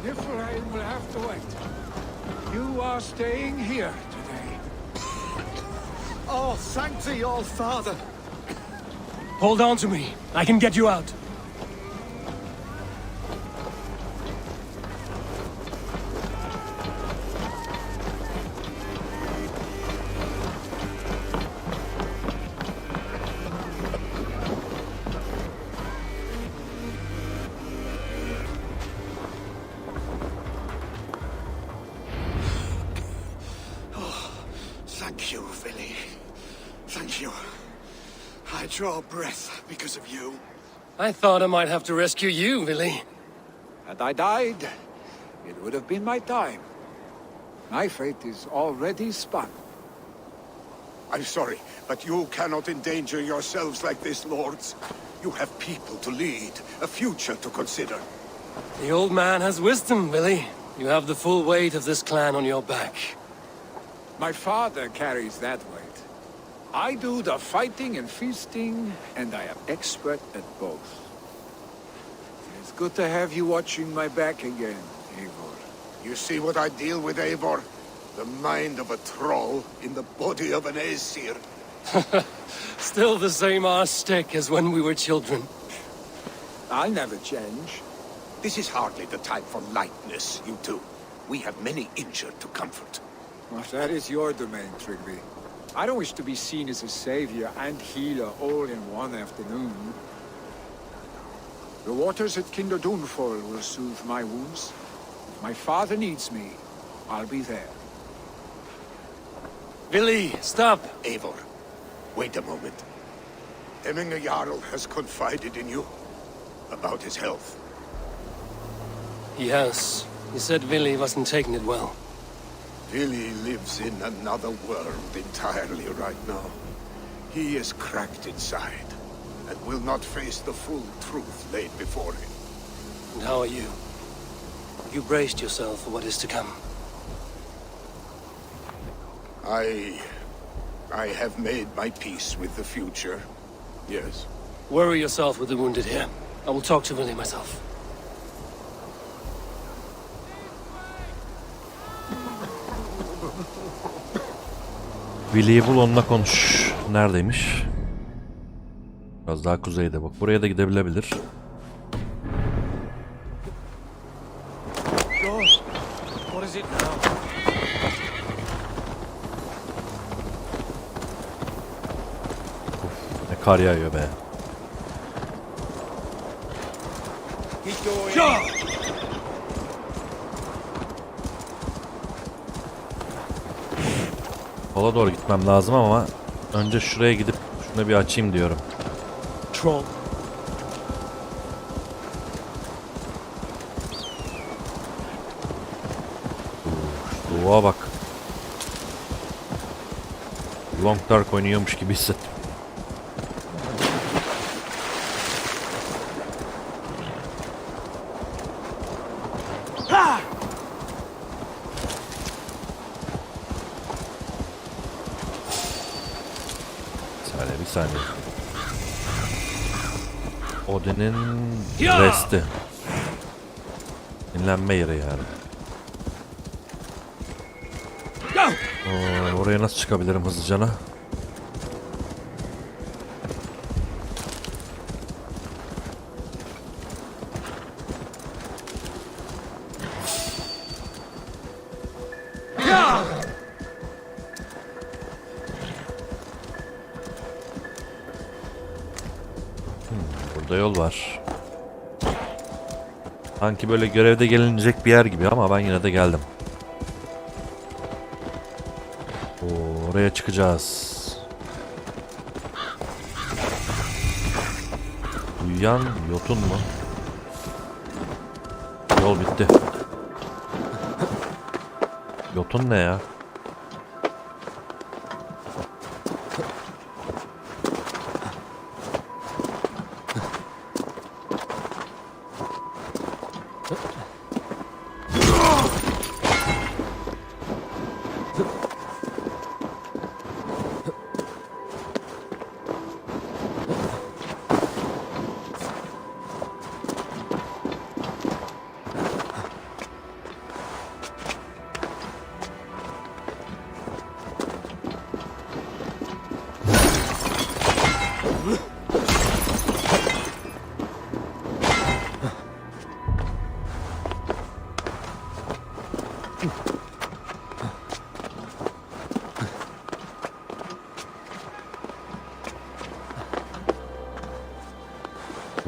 Niflheim will have to wait. You are staying here today. Oh, thank your father. Hold on to me. I can get you out. Thank you, Vili. Thank you. I draw breath because of you. I thought I might have to rescue you, Vili. Had I died, it would have been my time. My fate is already spun. I'm sorry, but you cannot endanger yourselves like this, lords. You have people to lead, a future to consider. The old man has wisdom, Vili. You have the full weight of this clan on your back. My father carries that weight. I do the fighting and feasting, and I am expert at both. It's good to have you watching my back again, Eivor. You see what I deal with, Eivor? The mind of a troll in the body of an Aesir. Still the same arse stick as when we were children. I'll never change. This is hardly the time for lightness, you two. We have many injured to comfort. Well, that is your domain, Trigby. I don't wish to be seen as a savior and healer all in one afternoon. The waters at Kinder Dunfall will soothe my wounds. If my father needs me, I'll be there. Vili, stop! Eivor, wait a moment. Hemming Jarl has confided in you about his health. Yes. He said Vili wasn't taking it well. Vili lives in another world entirely right now. He is cracked inside, and will not face the full truth laid before him. And how are you? You braced yourself for what is to come. I have made my peace with the future. Yes. Worry yourself with the wounded here. I will talk to Vili myself. Vili'yi bul, onunla konuş. Neredeymiş? Biraz daha kuzeyde bak. Buraya da gidebilebilir. What is it now? Ne kar yağıyor be. Sola doğru gitmem lazım ama önce şuraya gidip şunu bir açayım diyorum. Troll. Soğuğa bak. Long Dark oynuyormuş gibi hissettim. Bir saniye. Odin'in resti. Dinlenme yeri yani. Oraya nasıl çıkabilirim hızlıcana? Burada yol var. Sanki böyle görevde gelinecek bir yer gibi ama ben yine de geldim. Oraya çıkacağız. Uyuyan yotun mu? Yol bitti. Yotun ne ya?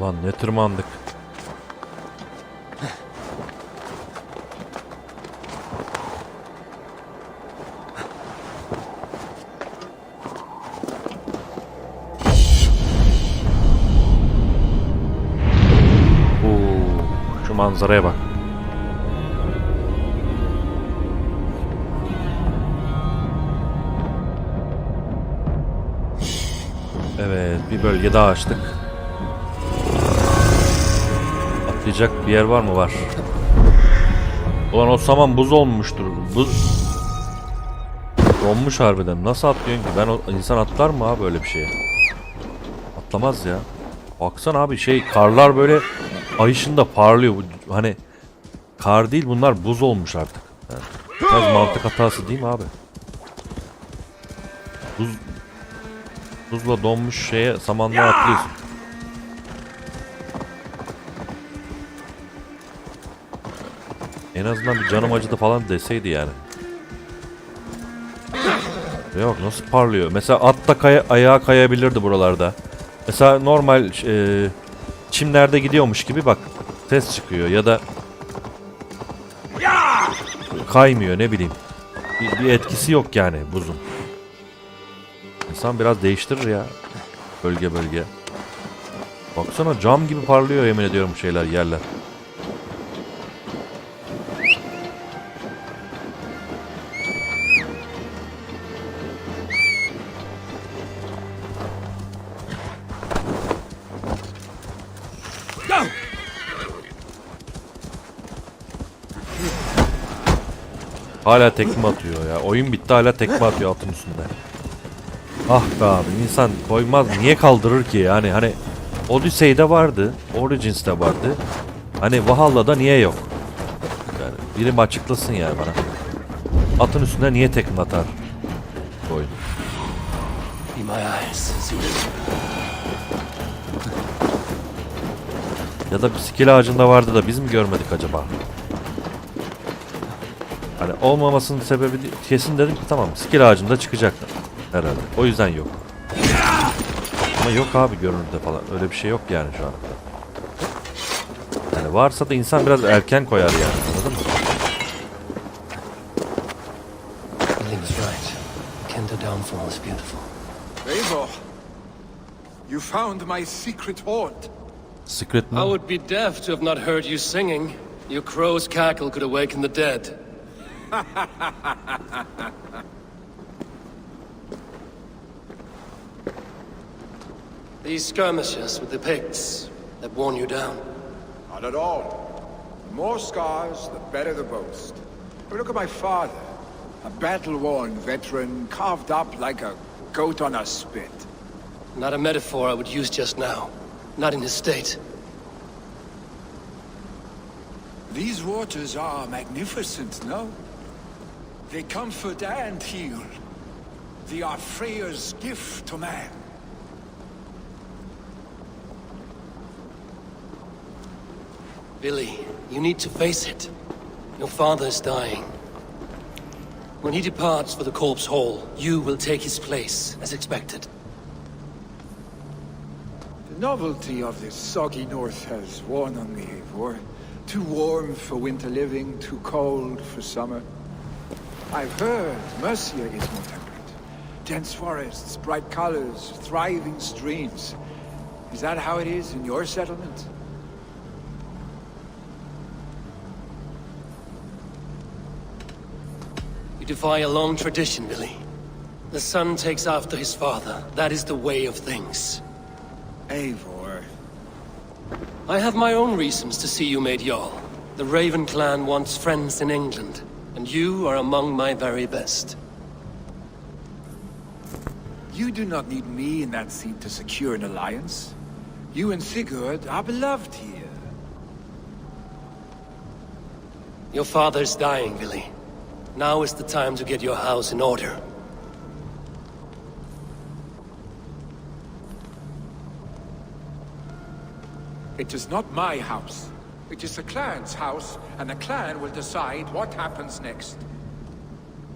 Lan ne tırmandık. Şu manzaraya bak. Evet, bir bölge daha açtık. Atlayacak bir yer var mı? Var. Ulan o saman buz olmuştur. Buz donmuş harbiden. Nasıl atlıyorsun ki? İnsan atlar mı abi böyle bir şeye? Atlamaz ya. Baksana abi karlar böyle ay ışığında parlıyor. Hani kar değil bunlar, buz olmuş artık. Yani biraz mantık hatası değil mi abi? Buzla donmuş samanlığa atlıyorsun. En azından bir canım acıdı falan deseydi yani. Yok nasıl parlıyor. Mesela at da ayağa kayabilirdi buralarda. Mesela normal çimlerde gidiyormuş gibi bak ses çıkıyor ya da kaymıyor, ne bileyim. Bir etkisi yok yani buzun. İnsan biraz değiştirir ya. Bölge. Baksana cam gibi parlıyor yemin ediyorum yerler. Hala tekme atıyor ya. Oyun bitti hala tekme atıyor atın üstünde. Ah be abi, insan koymaz. Niye kaldırır ki yani? Hani Odyssey'de vardı. Origins'te vardı. Hani Valhalla'da niye yok? Yani biri açıklasın yani bana. Atın üstünde niye tekme atar bu oyun? Ya da bir skill ağacında vardı da biz mi görmedik acaba? Hani olmamasının sebebi kesin dedim ki tamam skill ağacında çıkacak herhalde. O yüzden yok. Ama yok abi görünürde falan. Öyle bir şey yok yani şu anda. Yani varsa da insan biraz erken koyar yani. Anladın mı? Eivor, you found my secret hoard. Secret mi? I would be deaf to have not heard you singing. Your crow's cackle could awaken the dead. These skirmishes with the Picts that worn you down? Not at all. The more scars, the better the boast. But look at my father. A battle-worn veteran, carved up like a goat on a spit. Not a metaphor I would use just now. Not in his state. These waters are magnificent, no? They comfort and heal. They are Freya's gift to man. Billy, you need to face it. Your father is dying. When he departs for the Corpse Hall, you will take his place, as expected. The novelty of this soggy north has worn on me, Eivor. Too warm for winter living, too cold for summer. I've heard Mercia is more temperate. Dense forests, bright colors, thriving streams. Is that how it is in your settlement? You defy a long tradition, Billy. The son takes after his father. That is the way of things. Eivor. I have my own reasons to see you made Jarl. The Raven clan wants friends in England, and you are among my very best. You do not need me in that seat to secure an alliance. You and Sigurd are beloved here. Your father's dying, Billy. Now is the time to get your house in order. It is not my house. It is the clan's house, and the clan will decide what happens next.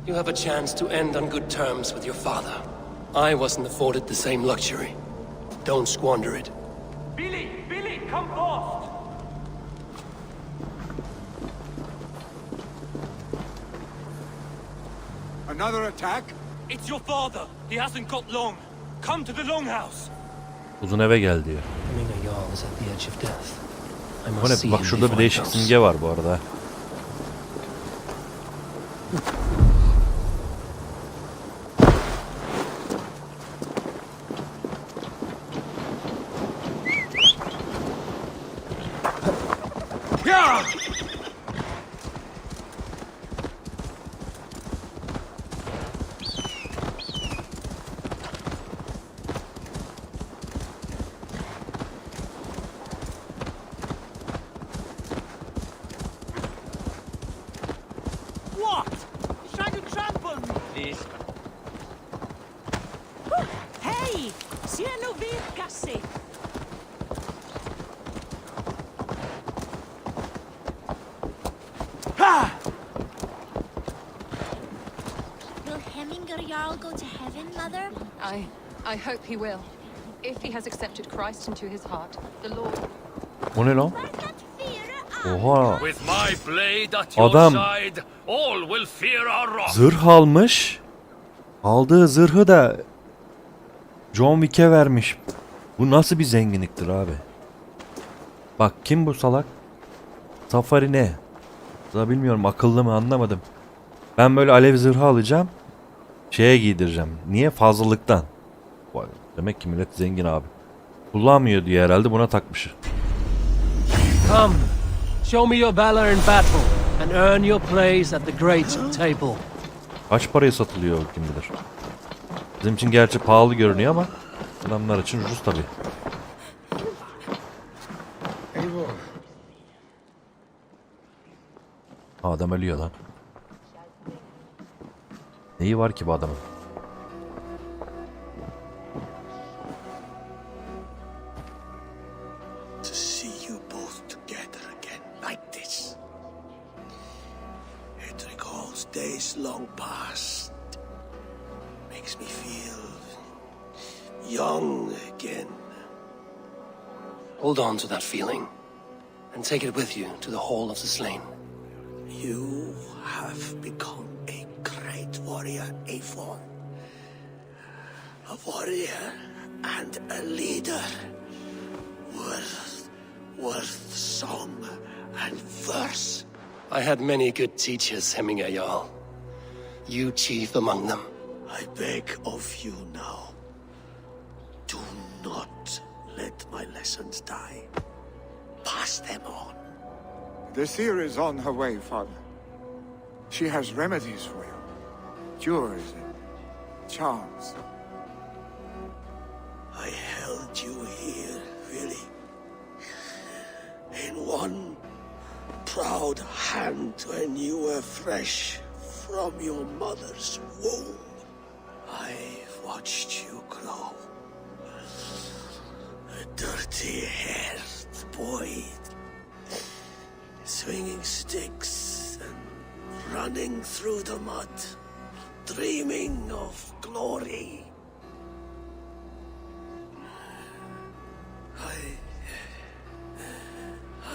You have a chance to end on good terms with your father. I wasn't afforded the same luxury. Don't squander it. Billy! Billy, come forth! Another attack? It's your father. He hasn't got long. Come to the longhouse. Uzun eve gel diyor. Hemming Jarl is at the edge of death. I Bu must ne? see Bak him şurada bir before he değişik goes. simge var bu arada. What? He's trying to trample me. Please. Hej! Siano virkasi! Will Hemming Jarl go to heaven, Mother? I hope he will. If he has accepted Christ into his heart, the Lord... O ne lan? Oha. With my blade at your Adam side, all will fear our wrath. zırh almış. Aldığı zırhı da John Wick'e vermiş. Bu nasıl bir zenginliktir abi? Bak kim bu salak? Safari ne? Daha bilmiyorum, akıllı mı anlamadım. Ben böyle alev zırhı alacağım. Şeye giydireceğim. Niye? Fazlalıktan. Vay, demek ki millet zengin abi. Kullanmıyor diye herhalde buna takmış. Come, show me your valor in battle, and earn your place at the great table. Kaç paraya satılıyor kim bilir. Bizim için gerçi pahalı görünüyor ama adamlar için ucuz tabii. Adam ölüyor lan. Neyi var ki bu adamın? To see you both together again like this. It recalls days long past. Makes me feel young again. Hold on to that feeling, and take it with you to the Hall of the Slain. You have become a great warrior, Eivor. A warrior and a leader. Worth song and verse. I had many good teachers, Hemming Jarl. You chief among them. I beg of you now, do not let my lessons die. Pass them on. The seer is on her way, Father. She has remedies for you. Cures and charms. I held you here, Vili. In one proud hand when you were fresh from your mother's womb. I've watched you grow. A dirty-haired boy, swinging sticks and running through the mud, dreaming of glory.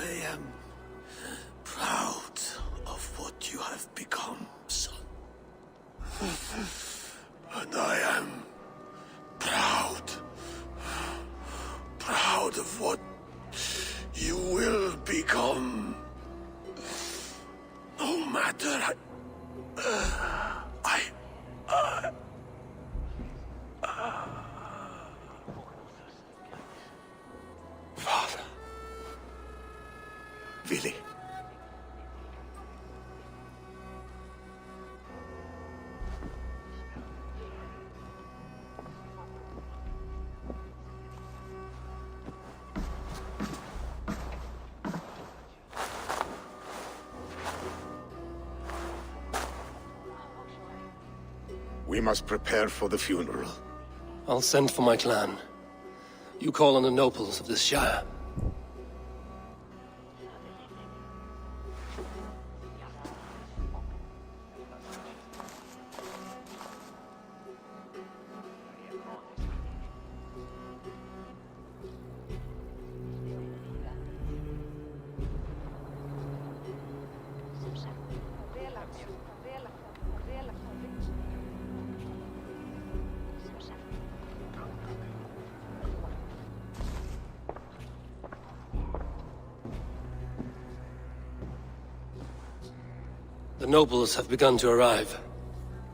I am proud of what you have become, son. And I am proud of what you will become. No matter Father. Vili. We must prepare for the funeral. I'll send for my clan. You call on the nobles of this shire. The nobles have begun to arrive.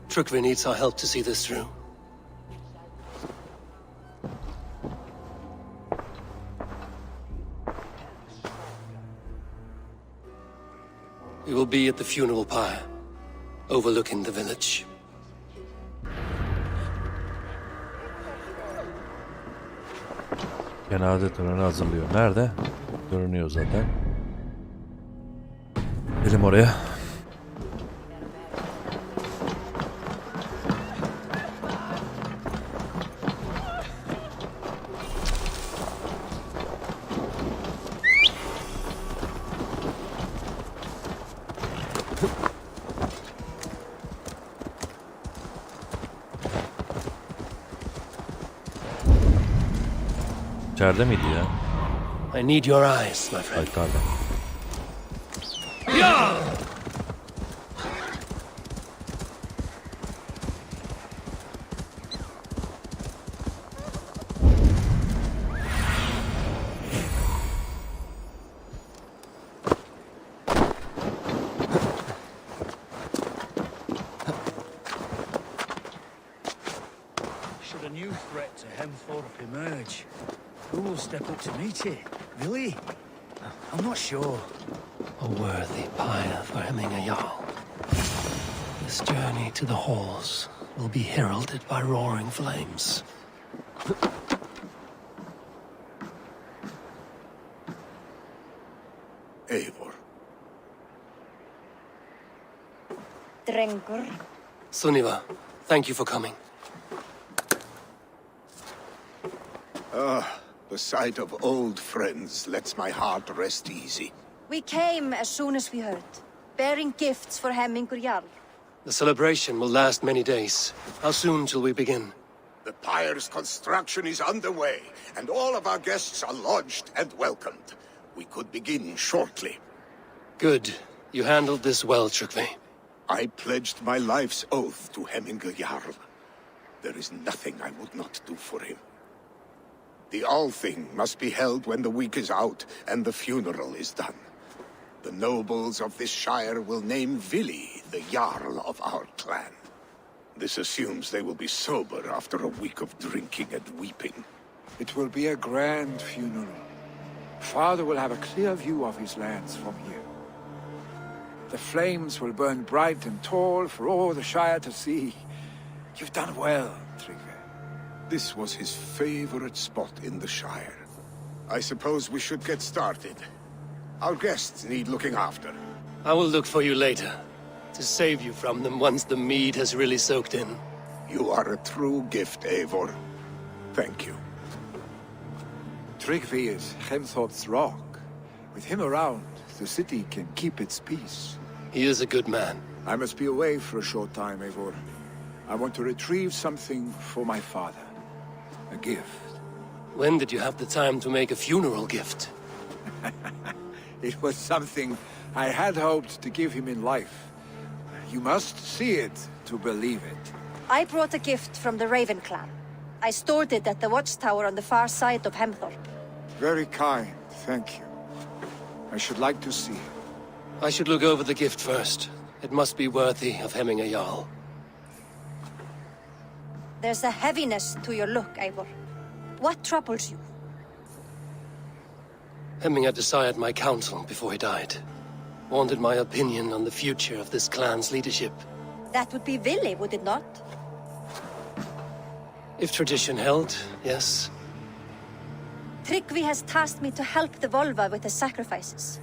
Trukvi needs our help to see this through. We will be at the funeral pyre, overlooking the village. Cenaze töreni hazırlıyor. Nerede? Görünüyor zaten. Gidelim oraya. İçeride miydi ya? I need your eyes, my friend. Yukarıda. Should a new threat to henceforth emerge, who will step up to meet it? Vili? I'm not sure. A worthy pyre for Hemming Jarl. This journey to the halls will be heralded by roaring flames. Eivor. Drengur. Sunniva, thank you for coming. The sight of old friends lets my heart rest easy. We came as soon as we heard, bearing gifts for Hemming Jarl. The celebration will last many days. How soon shall we begin? The pyre's construction is underway, and all of our guests are lodged and welcomed. We could begin shortly. Good. You handled this well, Trukvi. I pledged my life's oath to Hemming Jarl. There is nothing I would not do for him. The All-Thing must be held when the week is out and the funeral is done. The nobles of this shire will name Vili the Jarl of our clan. This assumes they will be sober after a week of drinking and weeping. It will be a grand funeral. Father will have a clear view of his lands from here. The flames will burn bright and tall for all the Shire to see. You've done well, Tryggve. This was his favorite spot in the Shire. I suppose we should get started. Our guests need looking after. I will look for you later, to save you from them once the mead has really soaked in. You are a true gift, Eivor. Thank you. Tryggve is Hemthorpe's rock. With him around, the city can keep its peace. He is a good man. I must be away for a short time, Eivor. I want to retrieve something for my father. A gift. When did you have the time to make a funeral gift? It was something I had hoped to give him in life. You must see it to believe it. I brought a gift from the Raven clan. I stored it at the watchtower on the far side of Hemthorpe. Very kind, thank you. I should like to see it. I should look over the gift first. It must be worthy of Hemming Jarl. There's a heaviness to your look, Eivor. What troubles you? Hemming had desired my counsel before he died. Wanted my opinion on the future of this clan's leadership. That would be Vili, would it not? If tradition held, yes. Tryggve has tasked me to help the Volva with the sacrifices.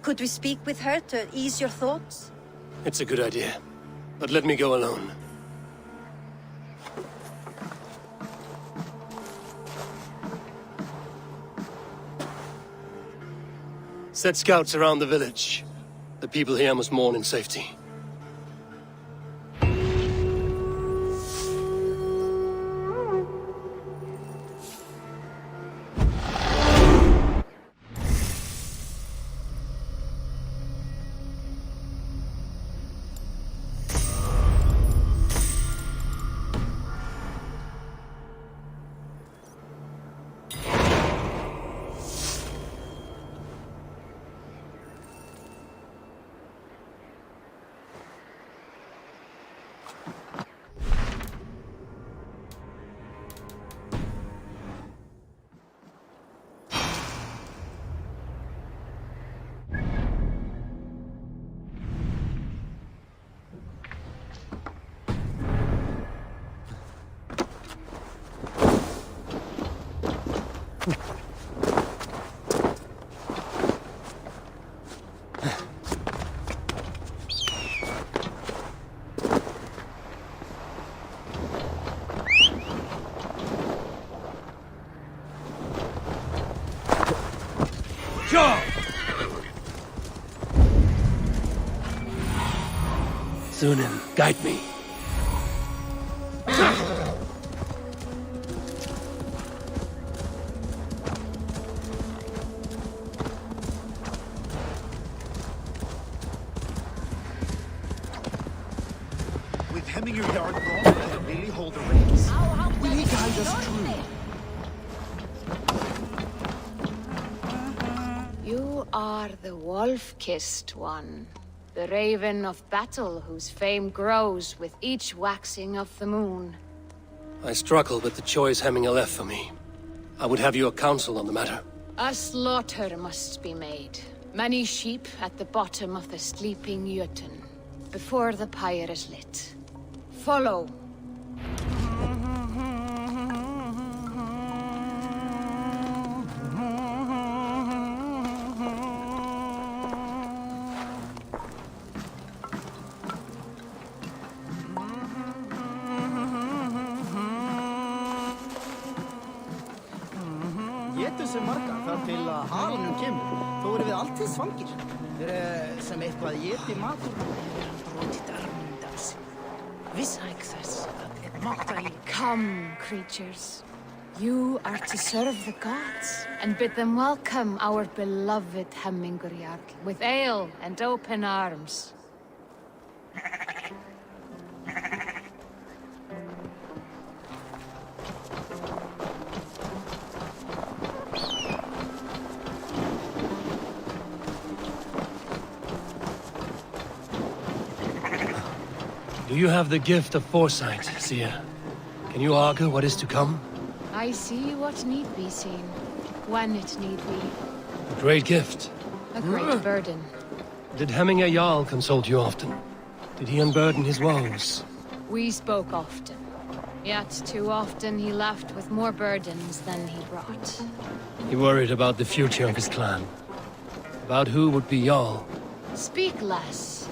Could we speak with her to ease your thoughts? It's a good idea. But let me go alone. Set scouts around the village. The people here must mourn in safety. Sunan, guide me. With Hemming Jarl'ın and Vili hold the reins, will he guide us through? You are the wolf-kissed one. The raven of battle whose fame grows with each waxing of the moon. I struggle with the choice Hemming left for me. I would have your counsel on the matter. A slaughter must be made. Many sheep at the bottom of the sleeping Jötun, before the pyre is lit. Follow. Getur sem marga þar til að halanum kemur. Þó erum við alltið svangir. Sem eitthvað éti matur. Brotið armundans. Vissæk þess að þið máta í. Come, creatures. You are to serve the gods and bid them welcome our beloved Hemming Jarl with ale and open arms. Do you have the gift of foresight, seer? Can you augur what is to come? I see what need be seen, when it need be. A great gift. A great burden. Did Hemming Jarl consult you often? Did he unburden his woes? We spoke often. Yet too often he left with more burdens than he brought. He worried about the future of his clan. About who would be Jarl. Speak less,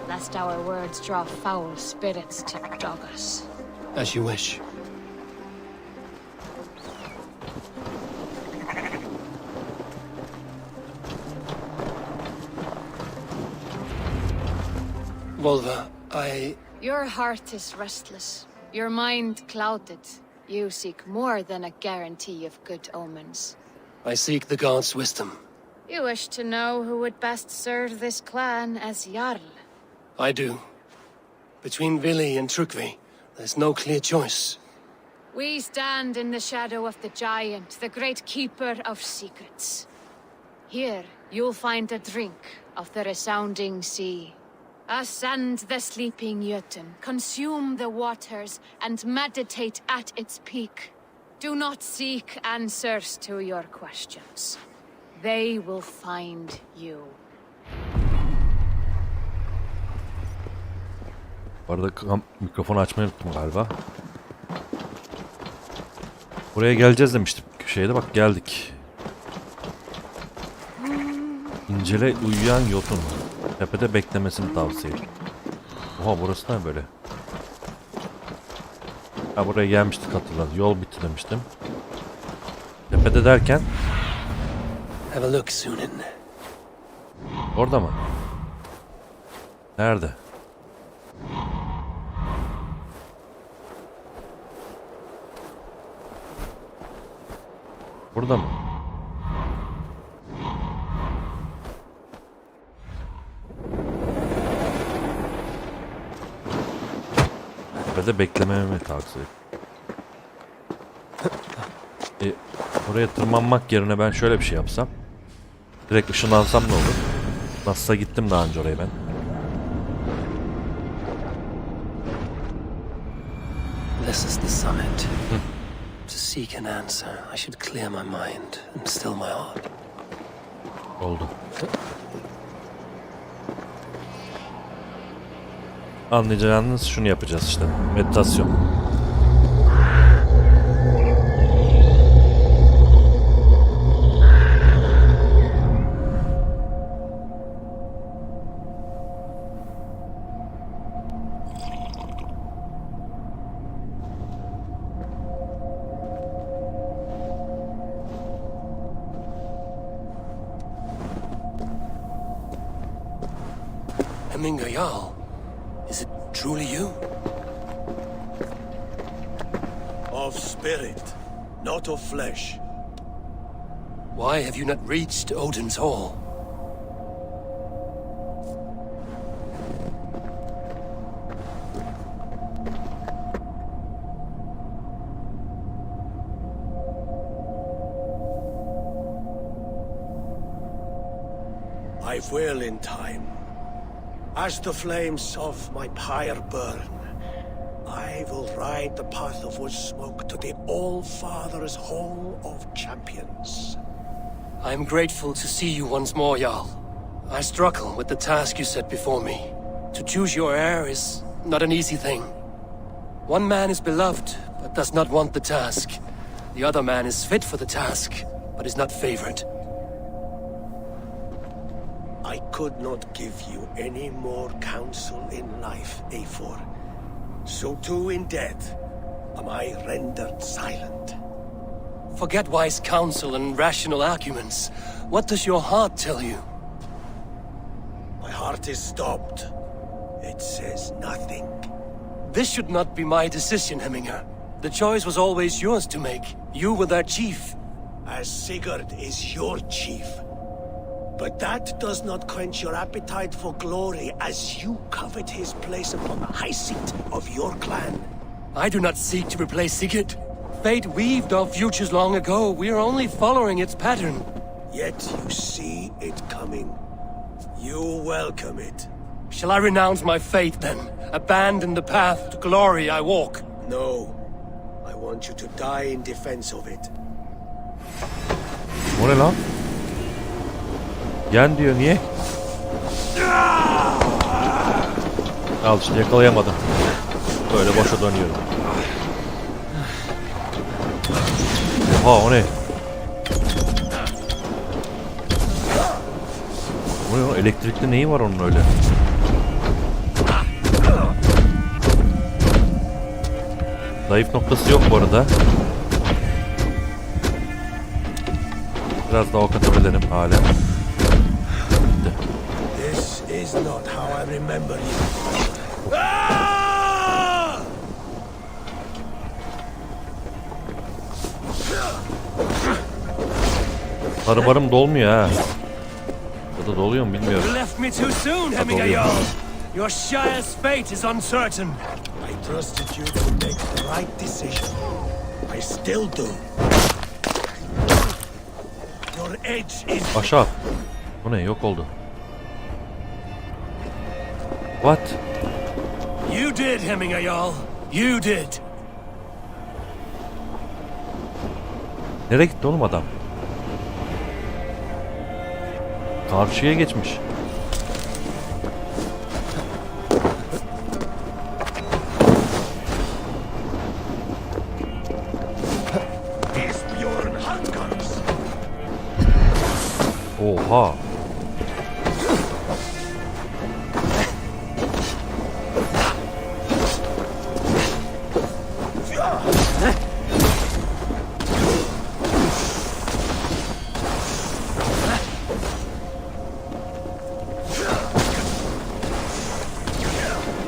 lest our words draw foul spirits to dog us. As you wish. Volva, Your heart is restless. Your mind clouded. You seek more than a guarantee of good omens. I seek the gods' wisdom. You wish to know who would best serve this clan as Jarl. I do. Between Vili and Trukvi, there's no clear choice. We stand in the shadow of the giant, the great keeper of secrets. Here, you'll find a drink of the resounding sea. Ascend the sleeping Jötun, consume the waters, and meditate at its peak. Do not seek answers to your questions. They will find you. Bu arada mikrofonu açmayı unuttum galiba. Buraya geleceğiz demiştim şeyde, bak geldik. İncele uyuyan Jötun. Tepede beklemesini tavsiye ederim. Oha, burası ne böyle? Ha, buraya gelmiştik, hatırladım. Yol bitti demiştim. Tepede derken? Have a look, Sunan. Orada mı? Nerede? Burada mı? Tepede beklememi tavsiye ederim. Oraya tırmanmak yerine ben şöyle bir şey yapsam. Direkt ışınlansam ne olur? Nasılsa gittim daha önce oraya ben. This is the summit. To seek an answer, I should clear my mind and still my heart. Oldu. Anlayacağınız şunu yapacağız işte. Meditasyon. Hemming Jarl, is it truly you? Of spirit, not of flesh. Why have you not reached Odin's Hall? I will in time. As the flames of my pyre burn, I will ride the path of wood smoke to the All-Father's Hall of Champions. I am grateful to see you once more, Jarl. I struggle with the task you set before me. To choose your heir is not an easy thing. One man is beloved, but does not want the task. The other man is fit for the task, but is not favored. I could not give you any more counsel in life, Eivor. So too in death am I rendered silent. Forget wise counsel and rational arguments. What does your heart tell you? My heart is stopped. It says nothing. This should not be my decision, Hemminger. The choice was always yours to make. You were their chief. As Sigurd is your chief. But that does not quench your appetite for glory as you covet his place upon the high seat of your clan. I do not seek to replace Sigurd. Fate weaved our futures long ago. We are only following its pattern. Yet you see it coming. You welcome it. Shall I renounce my faith then? Abandon the path to glory I walk? No. I want you to die in defense of it. O ne lan? Yen diyor, niye? Al işte, yakalayamadım. Böyle boşa dönüyorum. Oha, o ne? O ne? Elektrikli neyi var onun öyle? Zayıf noktası yok bu arada. Biraz daha ok atabilirim hala. This is not how I remember you. Sarıbarım dolmuyor ha. Ya da doluyor mu bilmiyorum. You left me too soon, Hemming Jarl. Your shire's fate is uncertain. I trusted you to make the right decision. I still do. Your edge is... Aşağı. Bu ne? Yok oldu. What? You did, Hemming Jarl. You did. Nereye gitti oğlum adam? Karşıya geçmiş. Oha.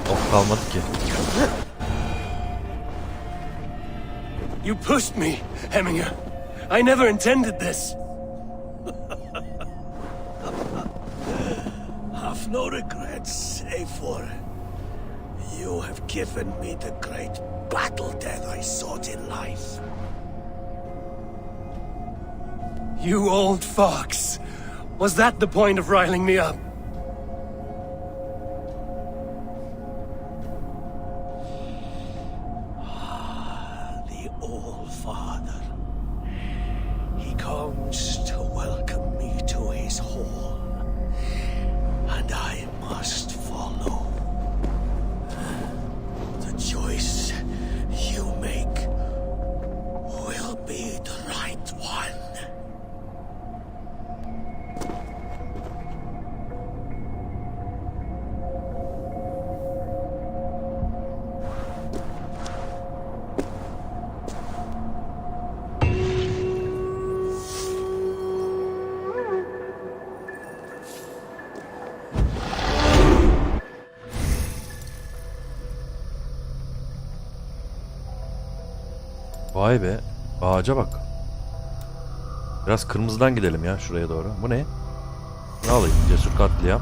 Ok kalmadı ki. You pushed me, Hemming. I never intended this. Have no regrets, Eivor. You have given me the great battle death I sought in life. You old fox. Was that the point of riling me up? The old father. He comes to welcome me to his hall. And I must follow. The choice you make will be the right one. Vay be. Ağaca bak. Biraz kırmızıdan gidelim ya şuraya doğru. Bu ne? Ne alayım? Cesur katliam.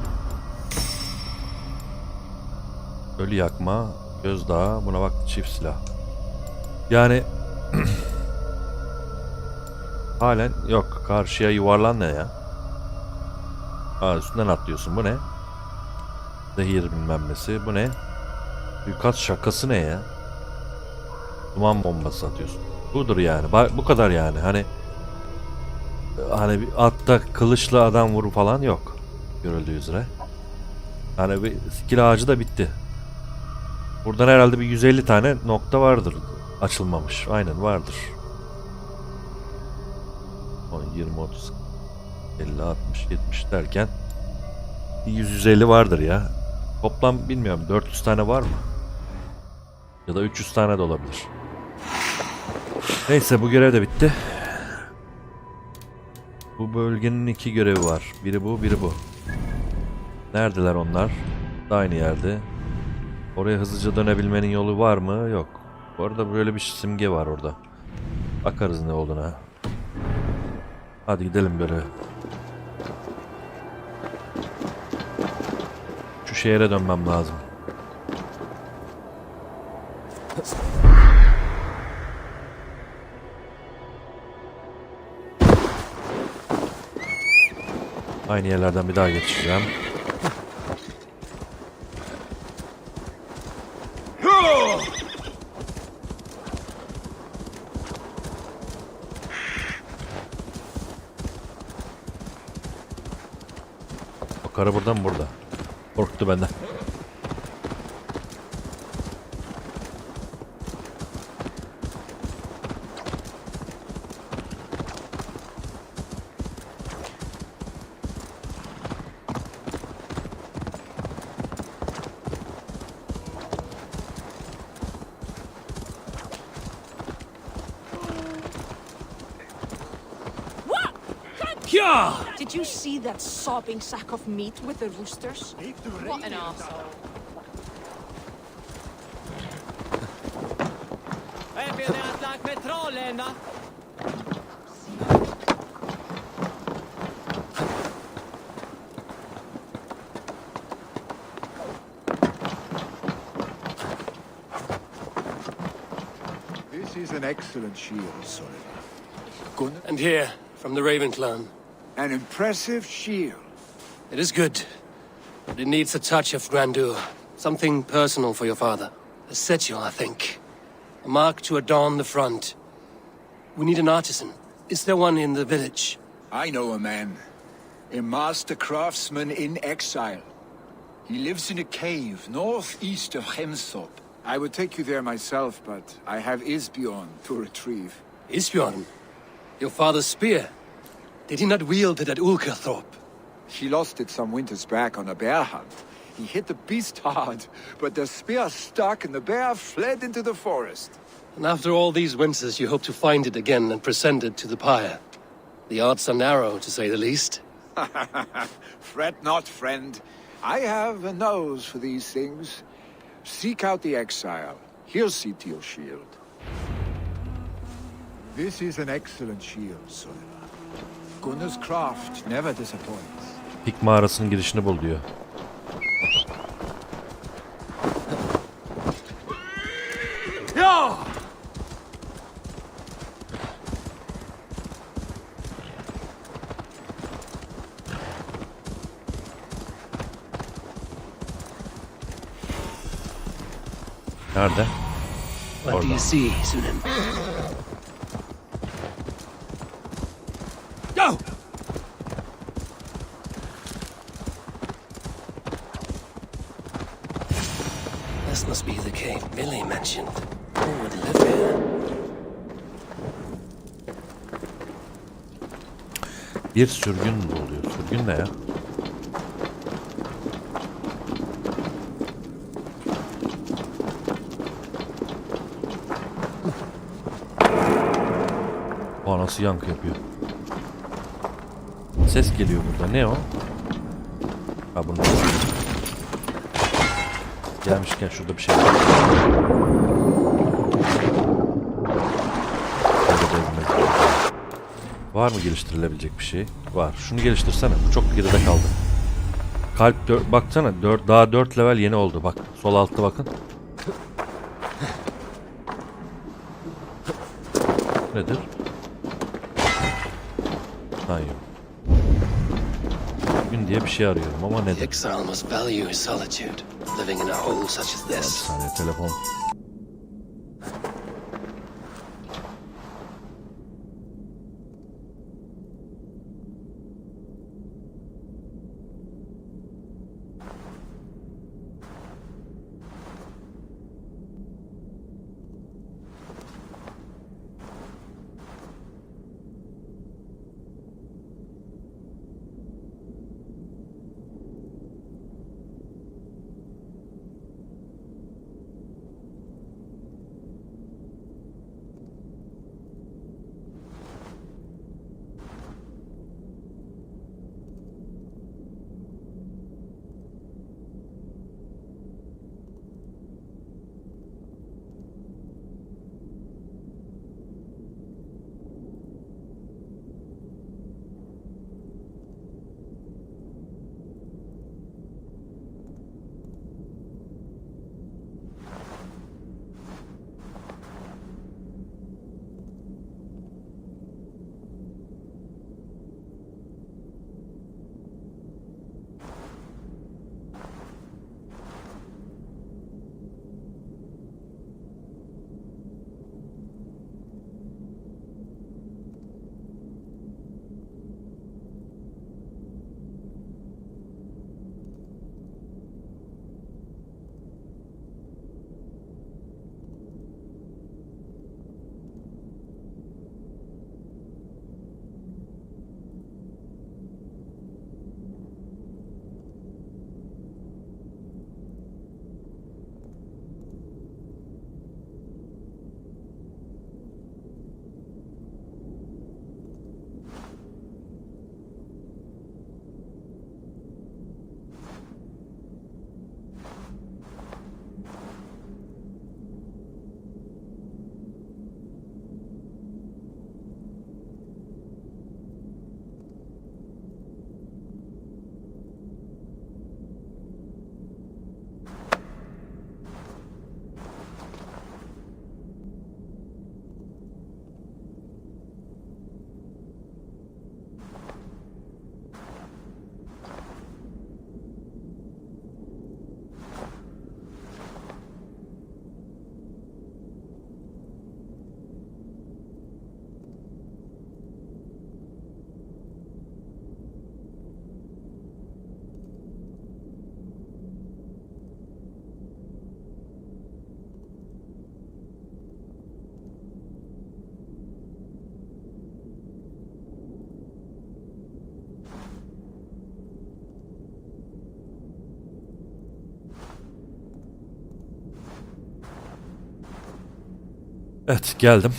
Ölü yakma. Gözdağı. Buna bak, çift silah. Yani halen yok. Karşıya yuvarlan ne ya? Aa, üstünden atlıyorsun. Bu ne? Zehir bilmem nesi. Bu ne? Suikast şakası ne ya? Duman bombası atıyorsun. Budur yani. Bu kadar yani. Hani bir atta kılıçlı adam vuru falan yok. Görüldüğü üzere. Hani bir skill ağacı da bitti. Buradan herhalde bir 150 tane nokta vardır. Açılmamış. Aynen vardır. 10, 20, 30, 50, 60, 70 derken 100-150 vardır ya. Toplam bilmiyorum 400 tane var mı? Ya da 300 tane de olabilir. Neyse, bu görev de bitti. Bu bölgenin 2 görevi var. Biri bu, biri bu. Neredeler onlar? Da aynı yerde. Oraya hızlıca dönebilmenin yolu var mı? Yok. Bu arada böyle bir simge var orada. Bakarız ne olduğuna. Hadi gidelim böyle. Şu şehre dönmem lazım. Aynı yerlerden bir daha geçeceğim. O karı burada mı? Burada. Korktu benden. Did you see that sopping sack of meat with the roosters? What an arsehole. This is an excellent shield, Sullivan. And here, from the Raven clan. An impressive shield. It is good, but it needs a touch of grandeur. Something personal for your father. A sigil, I think. A mark to adorn the front. We need an artisan. Is there one in the village? I know a man. A master craftsman in exile. He lives in a cave northeast of Hemthorpe. I would take you there myself, but I have Isbjorn to retrieve. Isbjorn? Your father's spear? Did he not wield it at Ulkerthorpe? He lost it some winters back on a bear hunt. He hit the beast hard, but the spear stuck and the bear fled into the forest. And after all these winters, you hope to find it again and present it to the pyre. The odds are narrow, to say the least. Fret not, friend. I have a nose for these things. Seek out the exile. He'll see to your shield. This is an excellent shield, Sullivan. Gunnar's craft never disappoints. Pik mağarasının girişini bul diyor. Nerede? What do you see, Sunan? Go! This must be the cave Vili mentioned. Who would live here? Bir sürgün oluyor. Sürgün ne ya? O nasıl yankı yapıyor? Ses geliyor burada. Ne o? Ha bunu. Gelmişken şurada bir şey var. Var mı geliştirilebilecek bir şey? Var. Şunu geliştirsene. Bu çok geride kaldı. Kalp 4. Baksana. Daha 4 level yeni oldu. Bak. Sol altta bakın. Nedir? Ha yok. Gün diye bir şey arıyorum ama nedir? Exile must value his solitude, living in a hole such as Bir this. saniye telefon. Evet, geldim.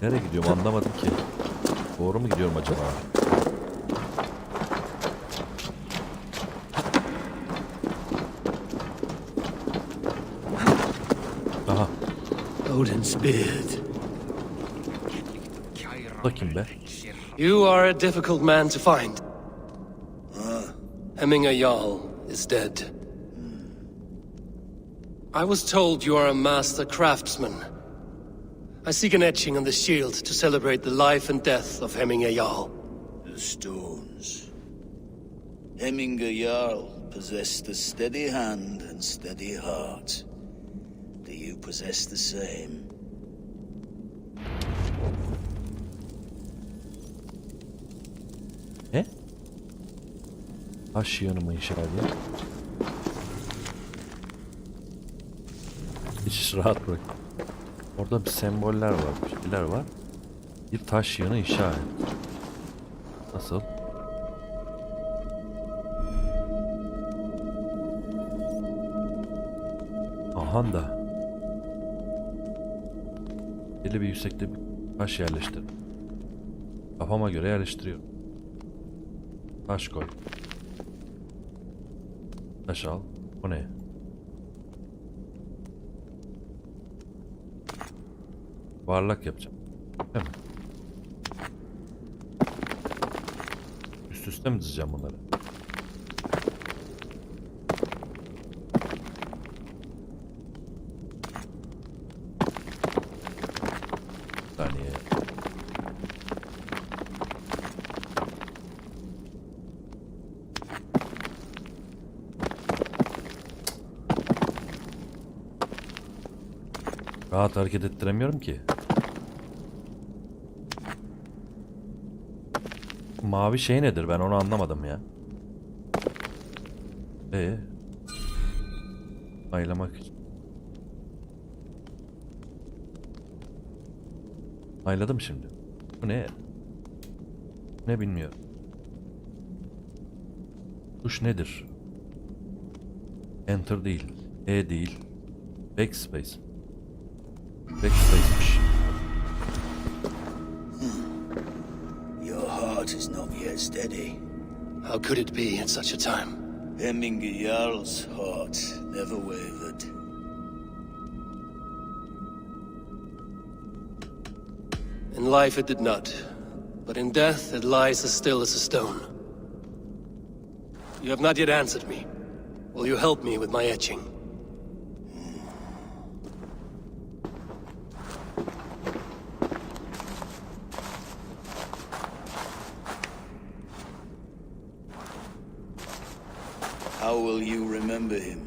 Nereye gidiyorum anlamadım ki. Doğru mu gidiyorum acaba? Aha. Odin's beard. Bu da kim be? You are a difficult man to find. Hemming Jarl is dead. I was told you are a master craftsman. I seek an etching on the shield to celebrate the life and death of Hemming Jarl. The stones. Hemming Jarl possessed a steady hand and steady heart. Do you possess the same? Ne? Taş yanıma inşa ediyor. Hiç rahat bırak. Orada bir semboller var, bir şeyler var. Bir taş yığını inşa et. Nasıl? Aha da. Belli bir yüksekte bir taş yerleştir. Kafama göre yerleştiriyor. Taş koy. Taş al. O ne? Varlak yapacağım. Değil mi? Üst üste mi dizeceğim bunları? Bir saniye. Rahat hareket ettiremiyorum ki. Mavi şey nedir? Ben onu anlamadım ya. Aylamak için. Ayladım şimdi. Bu ne? Ne bilmiyorum. Tuş nedir? Enter değil. E değil. Backspace. Backspace'miş. Is not yet steady. How could it be at such a time? Hemming Jarl's heart never wavered. In life it did not, but in death it lies as still as a stone. You have not yet answered me. Will you help me with my etching? How will you remember him?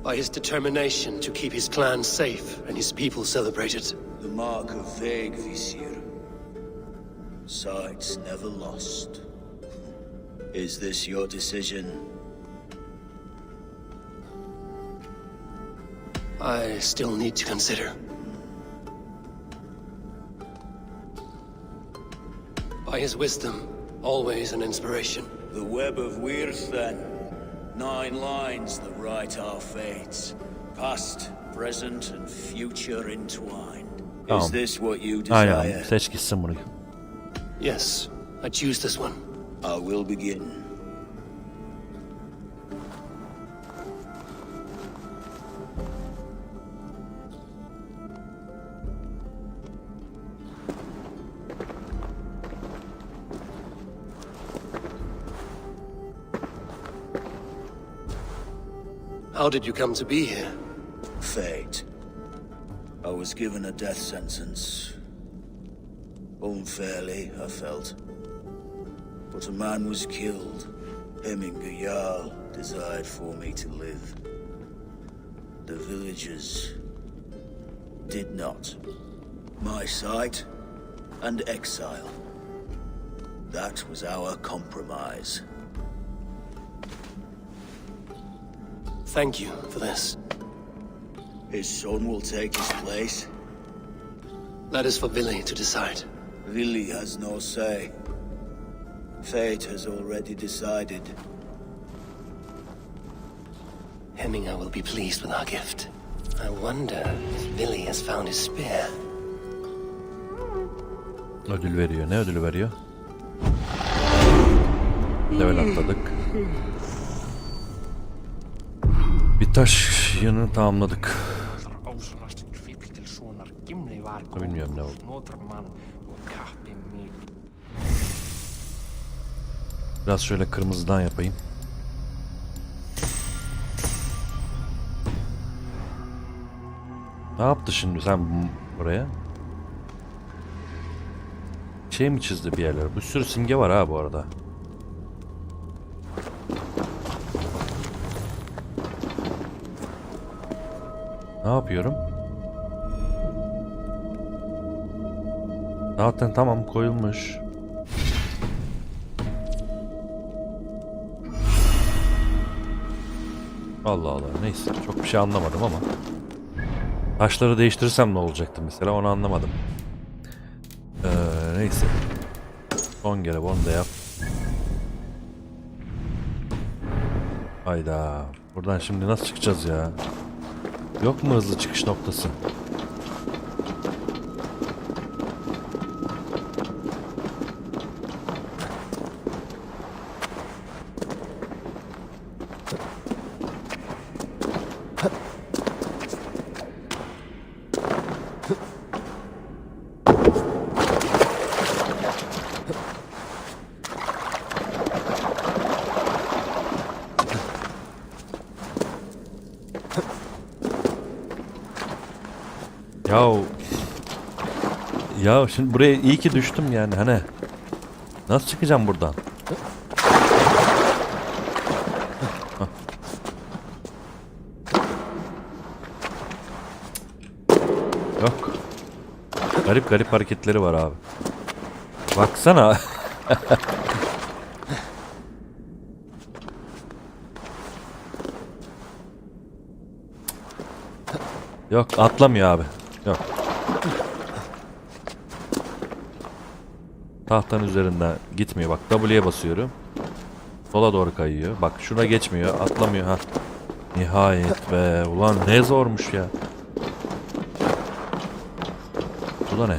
By his determination to keep his clan safe and his people celebrated. The mark of Visir. Sight never lost. Is this your decision? I still need to consider. By his wisdom, always an inspiration. The web of Wirth, then. 9 lines that write our fates. Past, present, and future entwined. Tamam. Is this what you desire? Aynen. Seç gitsin bunu. Yes, I choose this one. I will begin. How did you come to be here? Fate. I was given a death sentence. Unfairly, I felt. But a man was killed. Hemming Jarl desired for me to live. The villagers did not. My sight and exile. That was our compromise. thank you for this. His son will take his place. That is for Vili to decide. Vili has no say. Fate has already decided. Hemming will be pleased with our gift. I wonder if Vili has found his spear. Ödül veriyor. Ne ödülü veriyor? Level atladık. Bir taş yanını tamamladık. Bilmiyorum ne oldu. Biraz şöyle kırmızıdan yapayım. Ne yaptı şimdi sen buraya? Şey mi çizdi bir yerlere? Bir sürü simge var ha bu arada. Ne yapıyorum? Zaten tamam koyulmuş. Allah Allah, neyse çok bir şey anlamadım ama. Taşları değiştirirsem ne olacaktı mesela, onu anlamadım. Neyse. Son görev, onu da yap. Hayda. Buradan şimdi nasıl çıkacağız ya? Yok mu hızlı çıkış noktası? Ya şimdi buraya iyi ki düştüm yani, hani nasıl çıkacağım buradan? Yok. Garip garip hareketleri var abi. Baksana. Yok, atlamıyor abi. Yok. Tahtanın üzerinden gitmiyor. Bak W'ye basıyorum. Sola doğru kayıyor. Bak şuna geçmiyor. Atlamıyor. Ha. Nihayet be. Ulan ne zormuş ya. Bu da ne?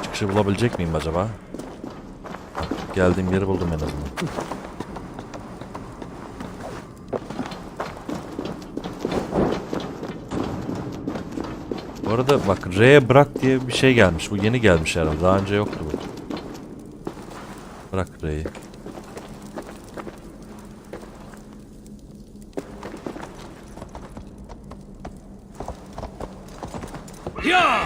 Çıkışı bulabilecek miyim acaba? Geldiğim yeri buldum en azından. Bu arada bak, R'ye bırak diye bir şey gelmiş. Bu yeni gelmiş herhalde. Daha önce yoktu bu. Bırak R'yi. Ya!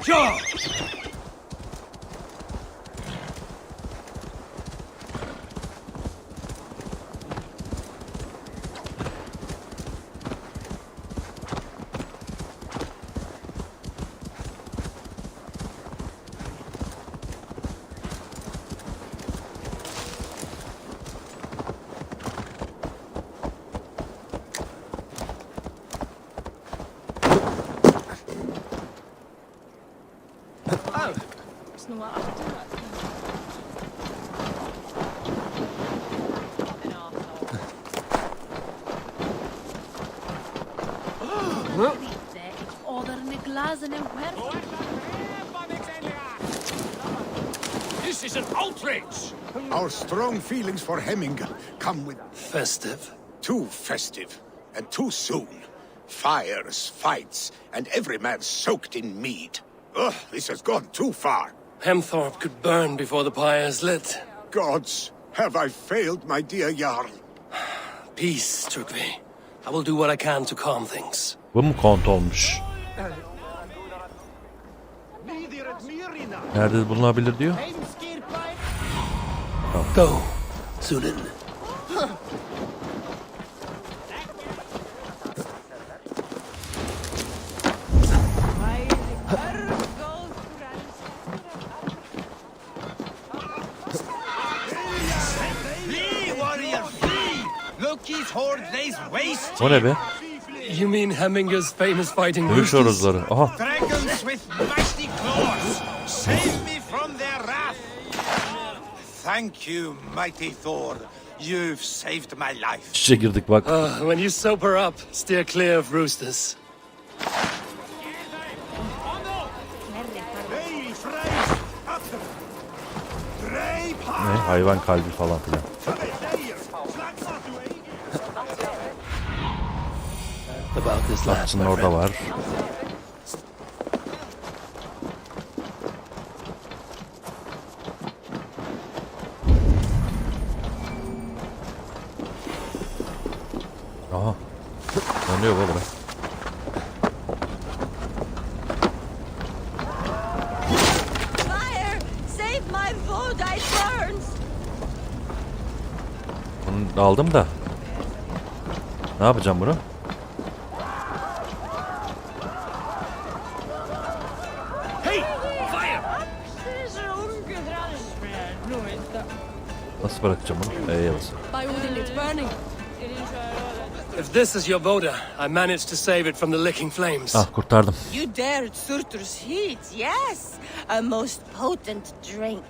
Ya! This is an outrage! Our strong feelings for Hemming come with... Festive? Too festive, and too soon. Fires, fights, and every man soaked in mead. Ugh, this has gone too far. Hemthorpe could burn before the pyre is lit. Gods, have I failed my dear Jarl? Peace, Turkvi. I will do what I can to calm things. Bu mu kont olmuş? Nerede bulunabilir diyor? Go, Sunan. O ne be? You mean Hemminger's famous fighting Dövüş roosters? horozları. Aha. Dragons with mighty claws, save me from their wrath. Thank you, mighty Thor. You've saved my life. İçe girdik bak. When you sober up, steer clear of roosters. Ne? Hayvan kalbi falan filan. About this last, Satçının orada var. Aha. Yanıyor baba. Fire! Save my food, I burns! Bunu aldım da. Ne yapacağım bunu? Nasıl bırakacağım bunu? Yalnız. By Odin, it's burning. If this is your Voda, I managed to save it from the licking flames. Ah, kurtardım. You dared Surtur's heat, yes. A most potent drink.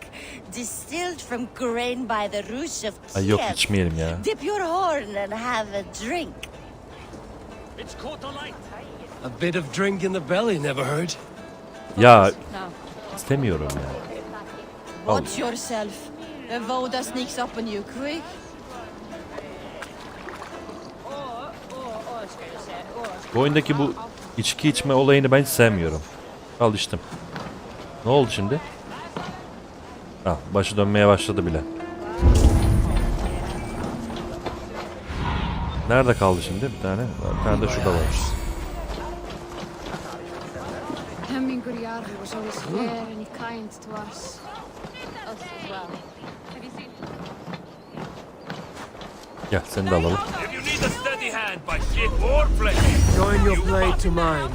Distilled from grain by the roots of Ay yok, Kiev. içmeyelim ya. Dip your horn and have a drink. A bit of drink in the belly never hurt. Ya istemiyorum ya. Al. Watch yourself. The Voda sneaks up on you quick. Bu oyundaki bu içki içme olayını ben hiç sevmiyorum. Al içtim. Ne oldu şimdi? Ah, başı dönmeye başladı bile. Nerede kaldı şimdi? Bir tane. Bir tane de şurada var. Hemming Jarl'ın was always fair and kind to us. Us as well. Gel seni de alalım. Join your blade to mine.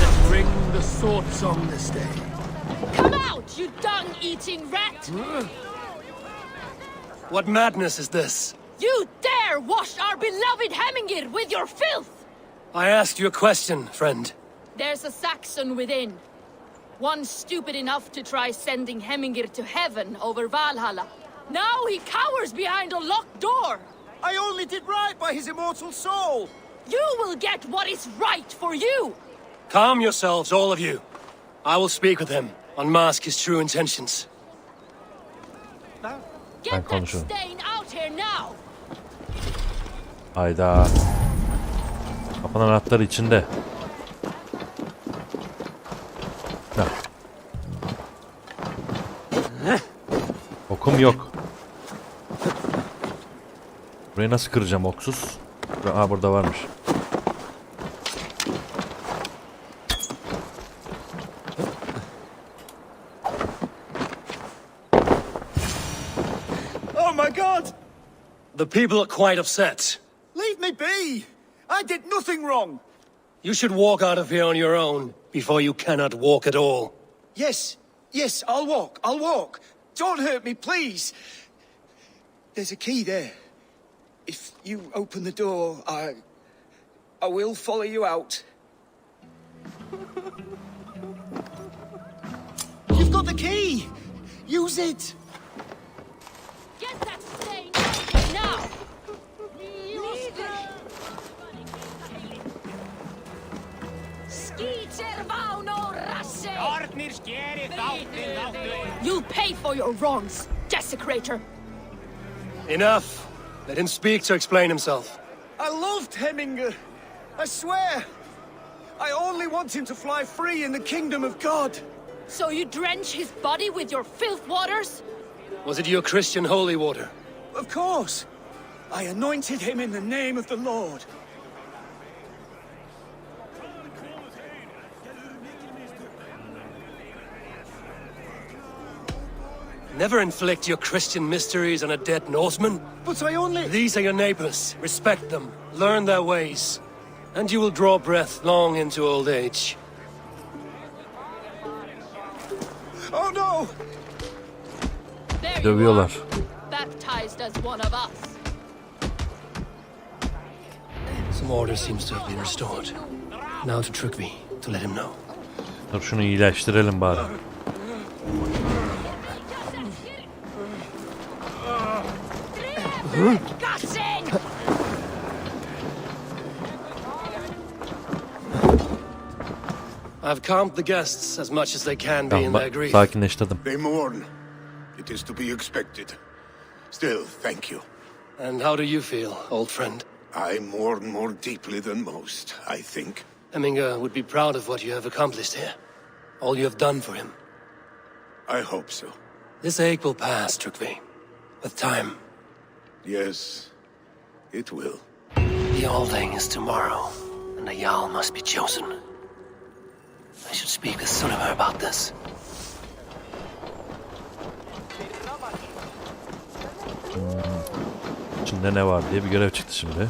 Let's ring the sword song this day. Come out, you dung-eating rat! What madness is this? You dare wash our beloved Hemmingir with your filth! I asked you a question, friend. There's a Saxon within. One stupid enough to try sending Hemmingir to heaven over Valhalla. Now he cowers behind a locked door. I only did right by his immortal soul. You will get what is right for you. Calm yourselves, all of you. I will speak with him, unmask his true intentions. Get that stain out here now. Hayda. Kapının anahtarı içinde. Okum yok. Burayı nasıl kıracağım oksuz? Aa, burada varmış. Oh my God! The people are quite upset. Leave me be! I did nothing wrong! You should walk out of here on your own before you cannot walk at all. Yes, yes, I'll walk. Don't hurt me, please. There's a key there. If you open the door, I will follow you out. You've got the key! Use it! Get that stain out here now. You'll pay for your wrongs, desecrator. Enough. Let him speak to explain himself. I loved Hemminger. I swear. I only want him to fly free in the kingdom of God. So you drench his body with your filth waters? Was it your Christian holy water? Of course. I anointed him in the name of the Lord. Never inflict your Christian mysteries on a dead Norseman. But I only... These are your neighbors. Respect them. Learn their ways. And you will draw breath long into old age. Oh no! There you Dövüyorlar. are, baptized as one of us. order seems to have been restored. Now to Trygve, to let him know. Dur şunu iyileştirelim bari. I've calmed the guests as much as they can be in their grief. Sakinleştirdim. They mourn. It is to be expected. Still, thank you. And how do you feel, old friend? I mourn more deeply than most, I think. Hemming would be proud of what you have accomplished here. All you have done for him. I hope so. This ache will pass, Trygve. With time. Yes, it will. The Alding is tomorrow, and a Jarl must be chosen. I should speak with Sunniva about this. İçinde ne var diye bir görev çıktı şimdi.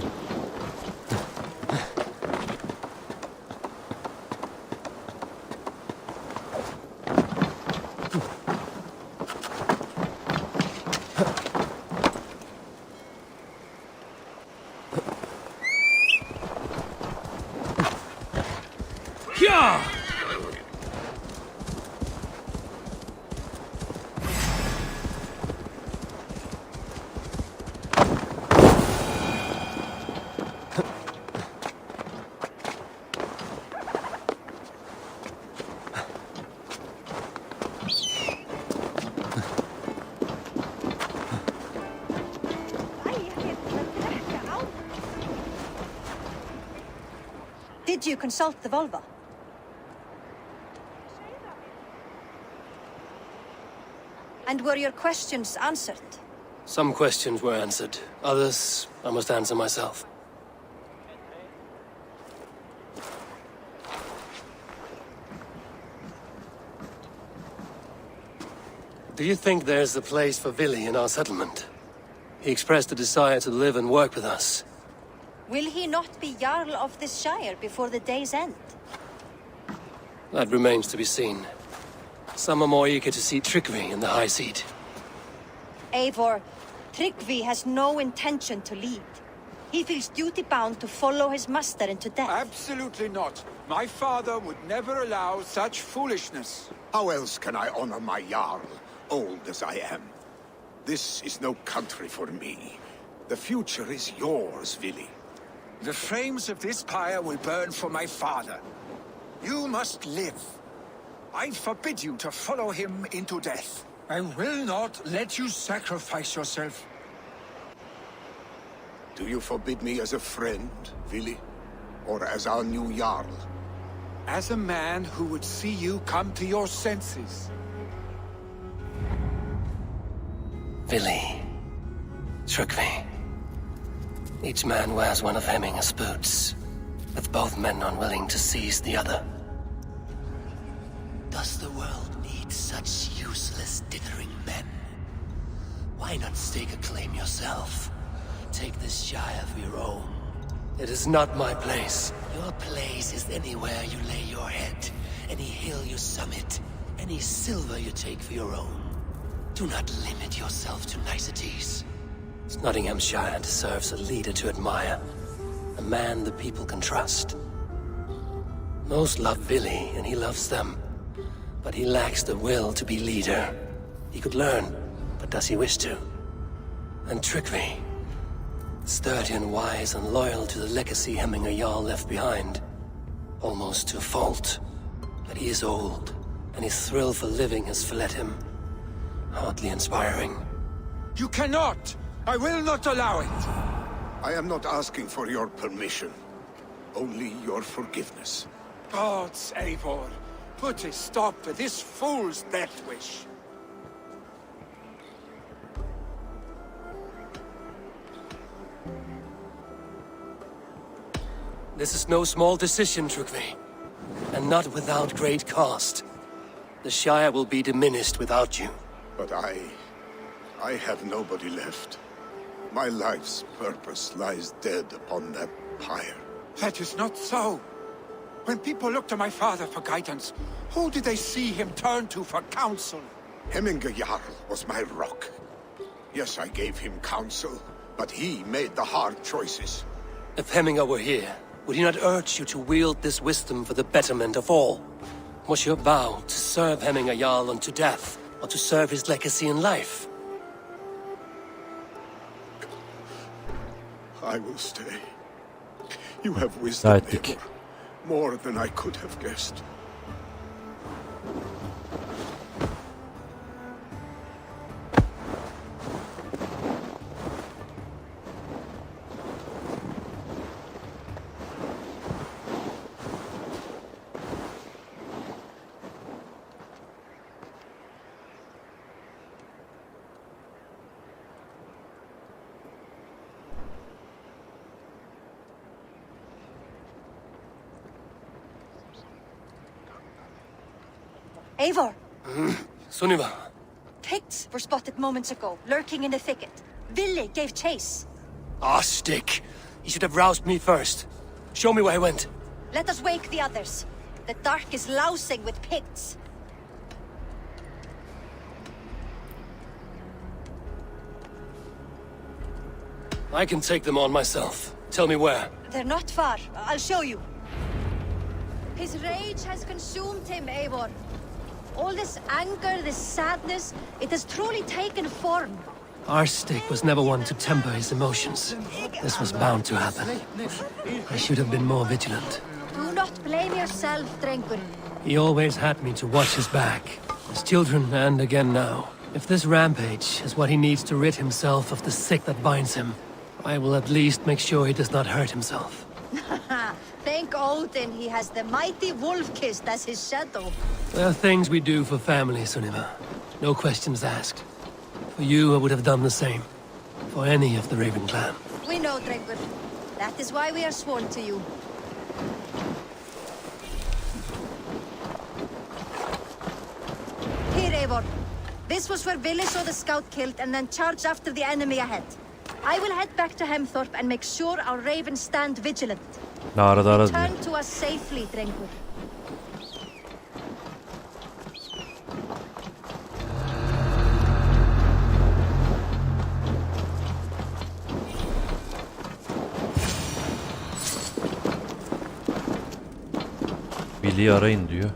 Did you consult the Volva? And were your questions answered? Some questions were answered. Others, I must answer myself. Do you think there's a place for Vili in our settlement? He expressed a desire to live and work with us. Will he not be Jarl of this shire before the day's end? That remains to be seen. Some are more eager to see Trygve in the high seat. Eivor, Trygve has no intention to lead. He feels duty-bound to follow his master into death. Absolutely not. My father would never allow such foolishness. How else can I honor my Jarl, old as I am? This is no country for me. The future is yours, Vili. The flames of this pyre will burn for my father. You must live. I forbid you to follow him into death. I will not let you sacrifice yourself. Do you forbid me as a friend, Vili? Or as our new Jarl? As a man who would see you come to your senses. Vili. Trygve. Each man wears one of Hemming's boots, with both men unwilling to seize the other. Does the world need such useless, dithering men? Why not stake a claim yourself? Take this shire for your own. It is not my place. Your place is anywhere you lay your head, any hill you summit, any silver you take for your own. Do not limit yourself to niceties. Snotinghamscire deserves a leader to admire, a man the people can trust. Most love Vili, and he loves them, but he lacks the will to be leader. He could learn, but does he wish to? And Trygve, sturdy and wise and loyal to the legacy Hemming Jarl left behind, almost to a fault. But he is old, and his thrill for living has fled him. Hardly inspiring. You cannot! I will not allow it! I am not asking for your permission, only your forgiveness. Gods, Eivor, put a stop to this fool's death wish. This is no small decision, Trygve, and not without great cost. The Shire will be diminished without you. But I have nobody left. My life's purpose lies dead upon that pyre. That is not so. When people look to my father for guidance, who did they see him turn to for counsel? Hemming Jarl was my rock. Yes, I gave him counsel, but he made the hard choices. If Hemming were here, would he not urge you to wield this wisdom for the betterment of all? Was your vow to serve Hemming Jarl unto death, or to serve his legacy in life? I will stay. You have wisdom, Geldik. Eivor. More than I could have guessed. Eivor, Sunniva. Picts were spotted moments ago, lurking in the thicket. Vili gave chase. Ah, stick. He should have roused me first. Show me where he went. Let us wake the others. The dark is lousing with Picts. I can take them on myself. Tell me where. They're not far. I'll show you. His rage has consumed him, Eivor. All this anger, this sadness, it has truly taken form. Our stick was never one to temper his emotions. This was bound to happen. I should have been more vigilant. Do not blame yourself, Drengur. He always had me to watch his back. As children and again now. If this rampage is what he needs to rid himself of the sick that binds him, I will at least make sure he does not hurt himself. Thank Odin he has the mighty Wolf-Kissed as his shadow. There are things we do for family, Sunniva. No questions asked. For you, I would have done the same. For any of the Raven clan. We know, Drengur. That is why we are sworn to you. Here, Eivor. This was where Vili saw the scout killed and then charged after the enemy ahead. I will head back to Hemthorpe and make sure our ravens stand vigilant. Dağları diyor. Return to us safely, Drengur. Vili'yi arayın diyor.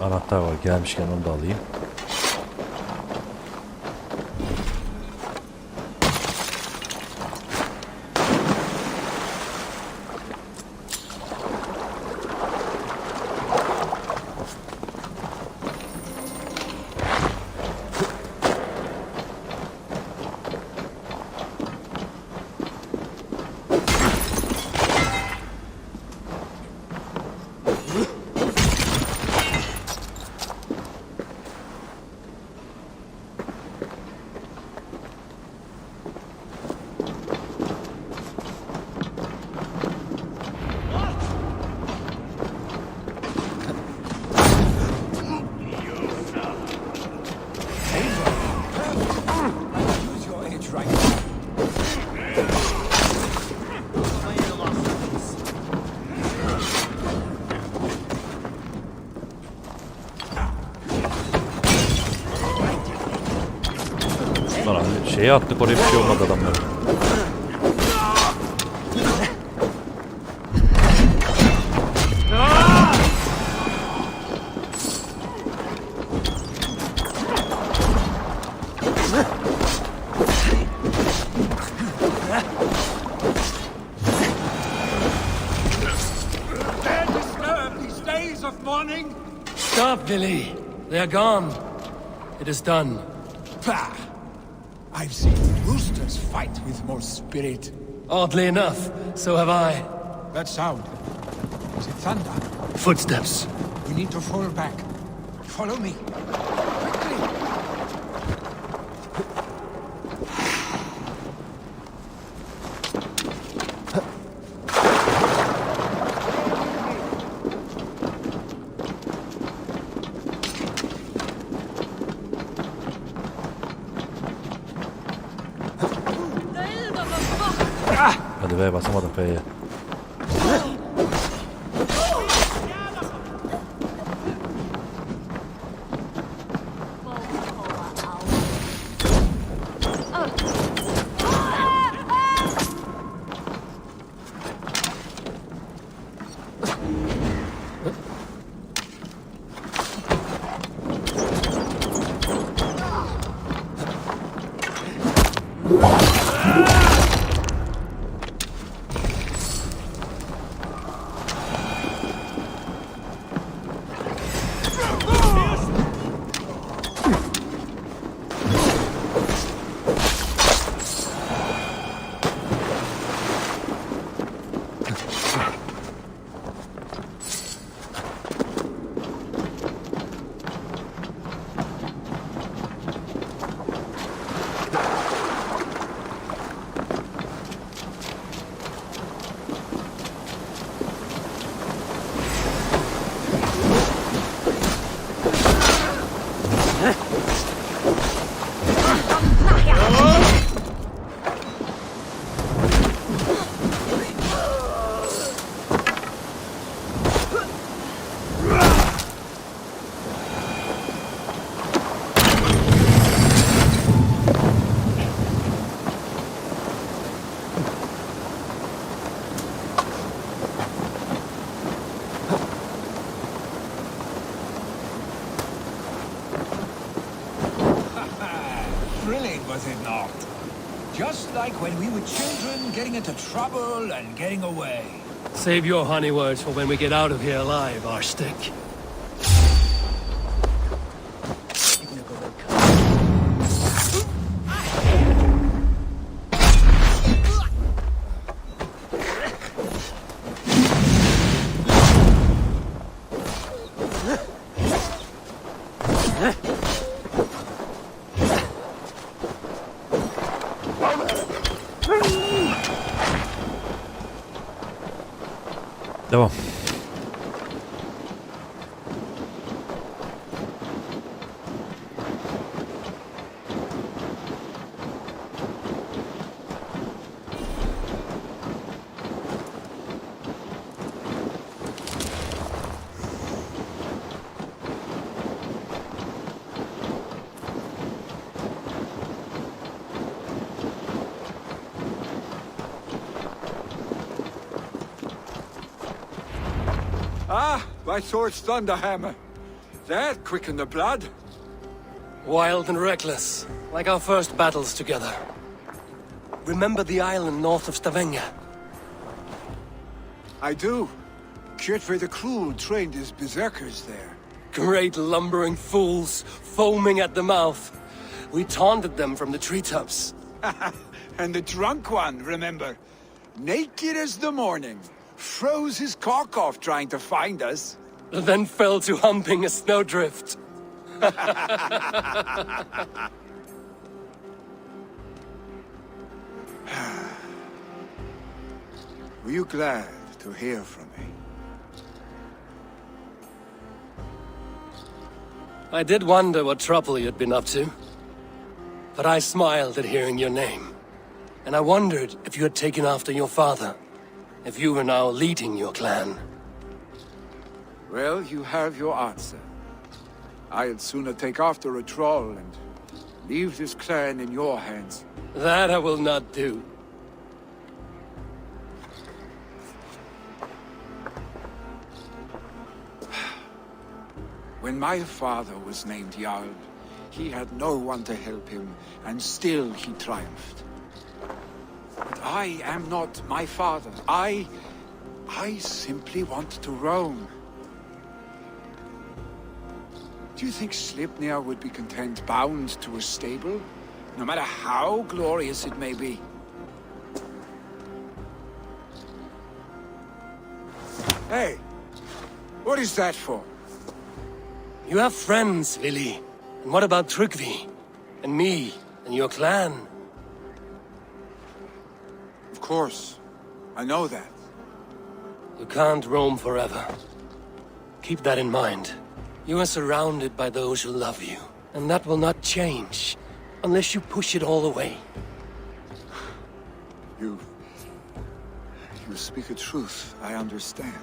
Anahtar var, gelmişken onu da alayım. Şeye attık, oraya bir şey olmadı adamlara. Stop, Vili. They are gone. It is done. Bah! I've seen roosters fight with more spirit. Oddly enough, so have I. That sound. Is it thunder? Footsteps. We need to fall back. Follow me. Quickly! Hadi be, basamadım F'ye. Was it not? Just like when we were children, getting into trouble and getting away. Save your honey words for when we get out of here alive, Arstick. Devam. Ah, my sword's Thunderhammer. That quickened the blood. Wild and reckless, like our first battles together. Remember the island north of Stavanger? I do. Kjotve the Cruel trained his berserkers there. Great lumbering fools, foaming at the mouth. We taunted them from the treetops. And the drunk one, remember? Naked as the morning. Froze his cock off trying to find us. Then fell to humping a snowdrift. Were you glad to hear from me? I did wonder what trouble you'd been up to. But I smiled at hearing your name. And I wondered if you had taken after your father. If you were now leading your clan. Well, you have your answer. I'd sooner take after a troll and leave this clan in your hands. That I will not do. When my father was named Jarl, he had no one to help him, and still he triumphed. But I am not my father. I simply want to roam. Do you think Sleipnir would be content bound to a stable, no matter how glorious it may be? Hey, what is that for? You have friends, Vili. And what about Tryggvi? And me? And your clan? Of course. I know that. You can't roam forever. Keep that in mind. You are surrounded by those who love you. And that will not change. Unless you push it all away. You speak a truth, I understand.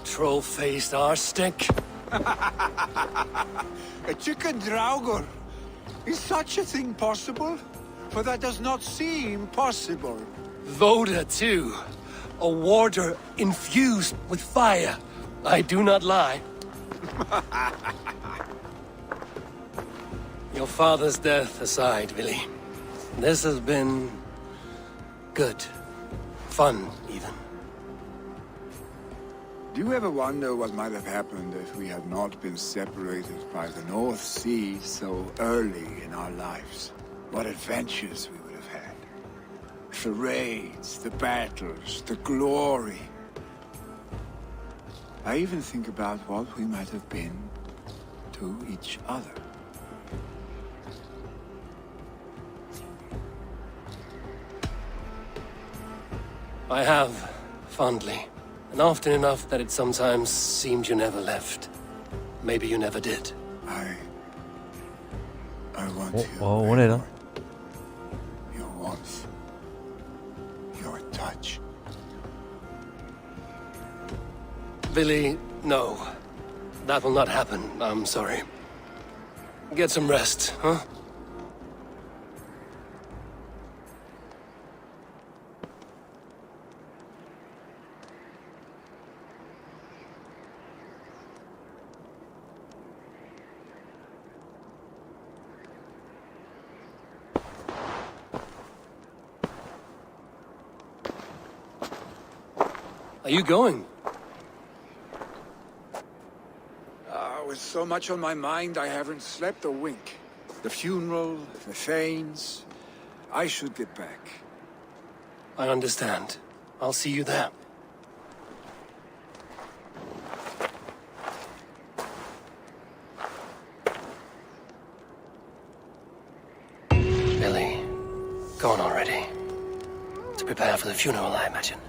Troll-faced arse-stick. A chicken draugur. Is such a thing possible? For that does not seem possible. Voda, too. A warder infused with fire. I do not lie. Your father's death aside, Vili. This has been... good. Fun, even. Do you ever wonder what might have happened if we had not been separated by the North Sea so early in our lives? What adventures we would have had. The raids, the battles, the glory. I even think about what we might have been to each other. I have, fondly. And often enough that it sometimes seemed you never left. Maybe you never did. I want you. O ne lan? Your warmth. Your touch. Vili, no. That will not happen. I'm sorry. Get some rest, huh? Are you going? With so much on my mind, I haven't slept a wink. The funeral, the Thanes. I should get back. I understand. I'll see you there. Billy, gone already. To prepare for the funeral, I imagine.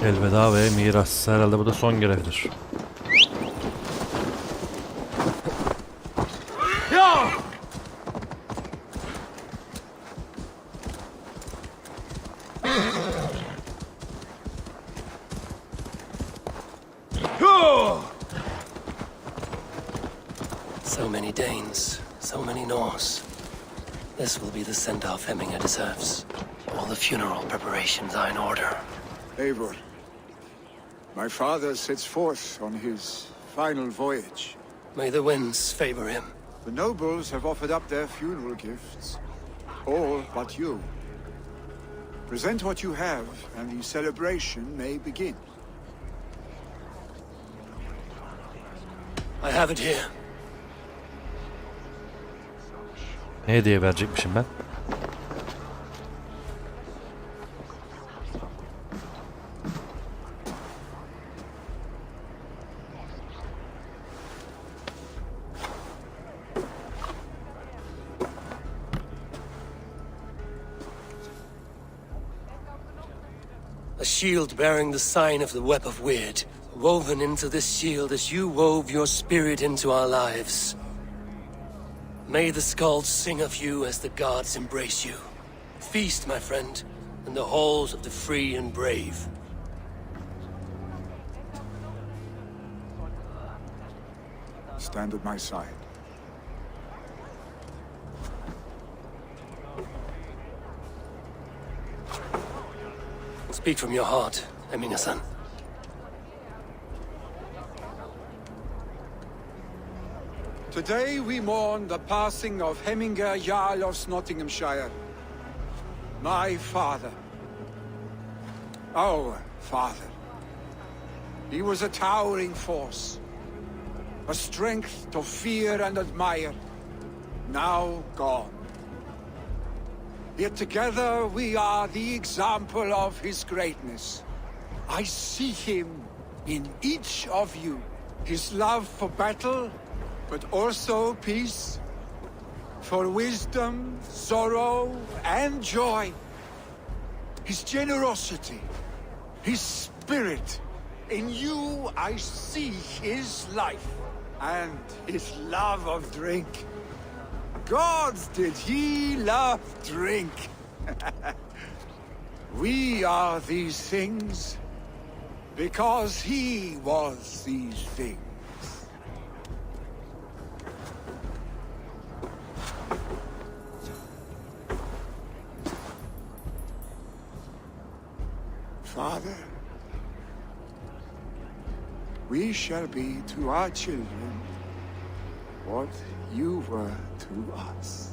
Elveda ve miras. Herhalde bu da son görevdir. So many Danes, so many Norse. This will be the send-off Hemming deserves. All the funeral preparations are in order. Eivor, my father sets forth on his final voyage. May the winds favor him. The nobles have offered up their funeral gifts. All but you. Present what you have, and the celebration may begin. I have it here. Ne hediye verecekmişim ben? A shield bearing the sign of the Web of Weird, woven into this shield as you wove your spirit into our lives. May the skulls sing of you as the gods embrace you. Feast, my friend, in the halls of the free and brave. Stand at my side. Speak from your heart, Hemming. Today we mourn the passing of Hemming Jarl of Snotinghamscire. My father. Our father. He was a towering force. A strength to fear and admire. Now gone. Yet together we are the example of his greatness. I see him in each of you. His love for battle, but also peace. For wisdom, sorrow, and joy. his generosity, his spirit. In you I see his life and his love of drink. Gods, did he love drink? We are these things because he was these things. Father, we shall be to our children what you were to us.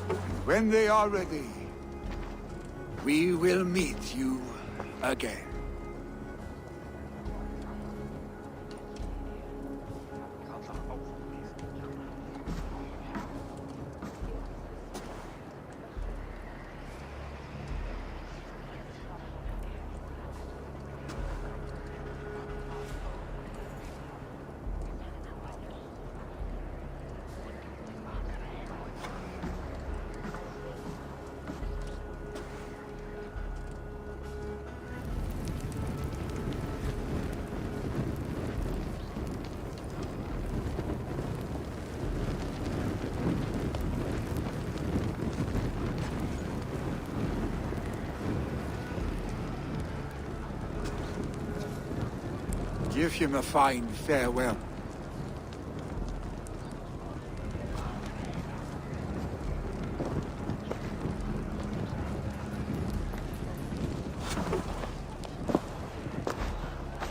And when they are ready, we will meet you again. Give him a fine farewell.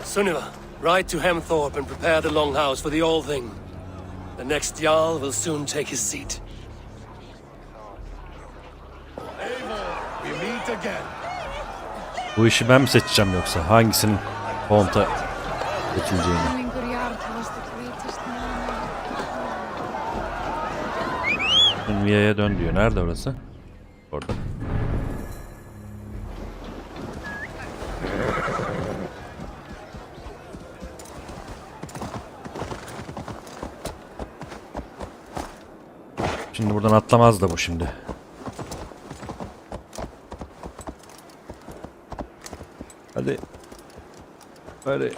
Sunniva, ride to Hemthorpe and prepare the Longhouse for the All-Thing. The next Jarl will soon take his seat. Eivor, we meet again. Bu işi ben mi seçeceğim yoksa hangisinin konta geçileceğini? Hemming Jarl'ın was the greatest man. Via'ya dön diyor. Nerede orası? Orada. Şimdi buradan atlamaz da bu şimdi. Hadi. Hadi.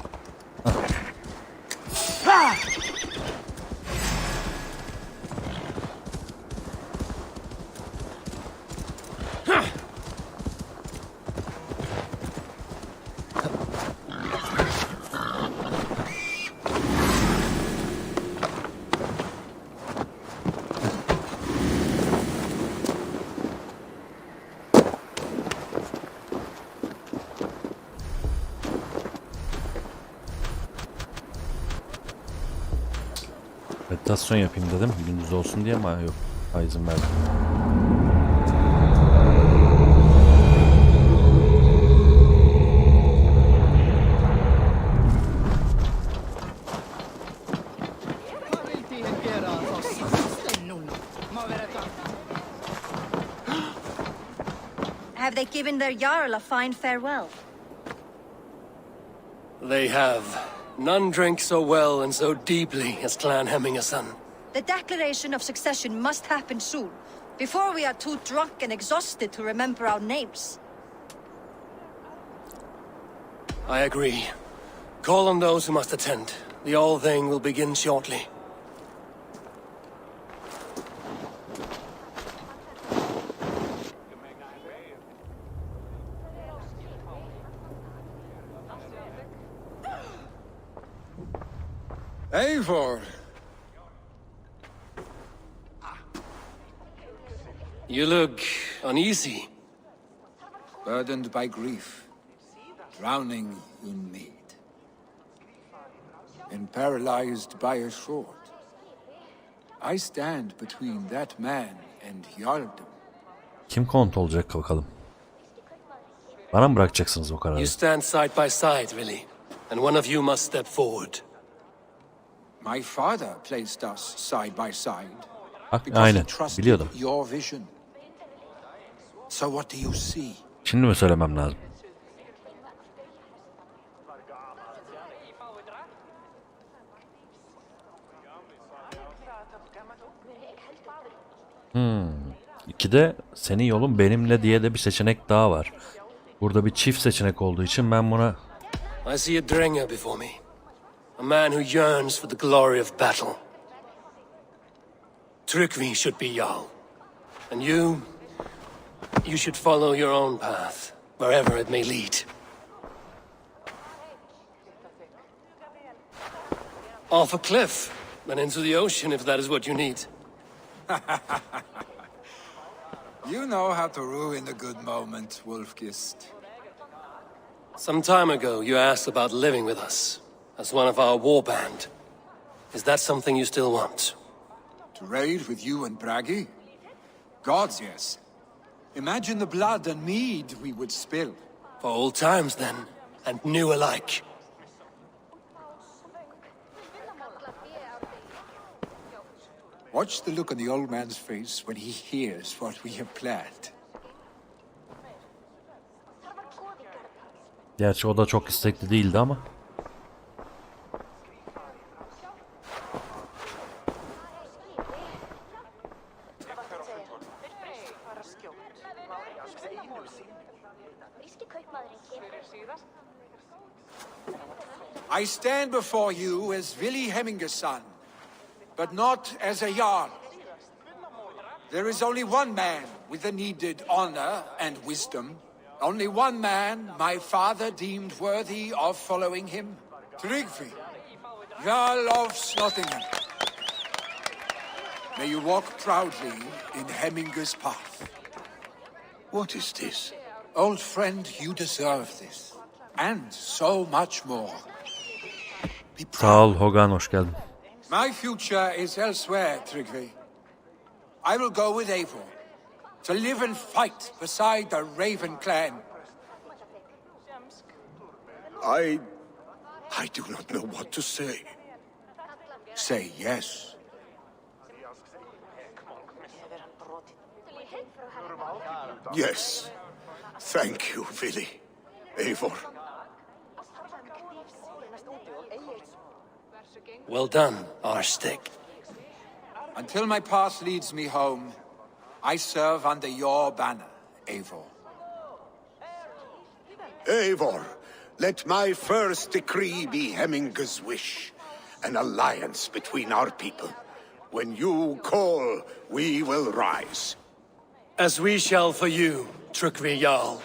Meditasyon yapayım dedim. Gündüz olsun diye ama yok. İzin verdim. Have they given their Jarl a fine farewell? They have. None drank so well and so deeply as Clan Hemmingerson. The declaration of succession must happen soon, before we are too drunk and exhausted to remember our names. I agree. Call on those who must attend. The All-Thing will begin shortly. Eivor! You look uneasy. Burdened by grief, drowning in mead, and paralyzed by a sword. I stand between that man and Jarldom. Kim kont olacak bakalım. Bana mı bırakacaksınız o kararı? You stand side by side, Vili, and one of you must step forward. My father placed us side by side. Bak, because aynen. he trusted Biliyordum. your vision. So what do you see? Şimdi mi söylemem lazım? 2'de senin yolun benimle diye de bir seçenek daha var. Burada bir çift seçenek olduğu için ben buna... I see a Dringer before me. A man who yearns for the glory of battle. Trygvi should be Jarl. And you should follow your own path, wherever it may lead. Off a cliff, and into the ocean if that is what you need. You know how to ruin a good moment, Wolfgist. Some time ago, you asked about living with us, as one of our war band. Is that something you still want? To raid with you and Bragi? Gods, yes. Imagine the blood and mead we would spill. For old times, then, and new alike. Watch the look on the old man's face when he hears what we have planned. Gerçi o da çok istekli değildi ama. I stand before you as Vili Hemminger's son, but not as a Jarl. There is only one man with the needed honor and wisdom. Only one man my father deemed worthy of following him. Trygvi, Jarl of Snotingham. May you walk proudly in Hemminger's path. What is this? Old friend, you deserve this. And so much more. Sağ ol Hogan, hoş geldin. My future is elsewhere, Trygvi. I will go with Eivor, to live and fight beside the Raven clan. I do not know what to say. Say yes. Yes. Thank you, Vili. Eivor. Well done, Arstick. Until my path leads me home, I serve under your banner, Eivor. Eivor, let my first decree be Hemminger's wish. An alliance between our people. When you call, we will rise. As we shall for you, Trygvi Jarl.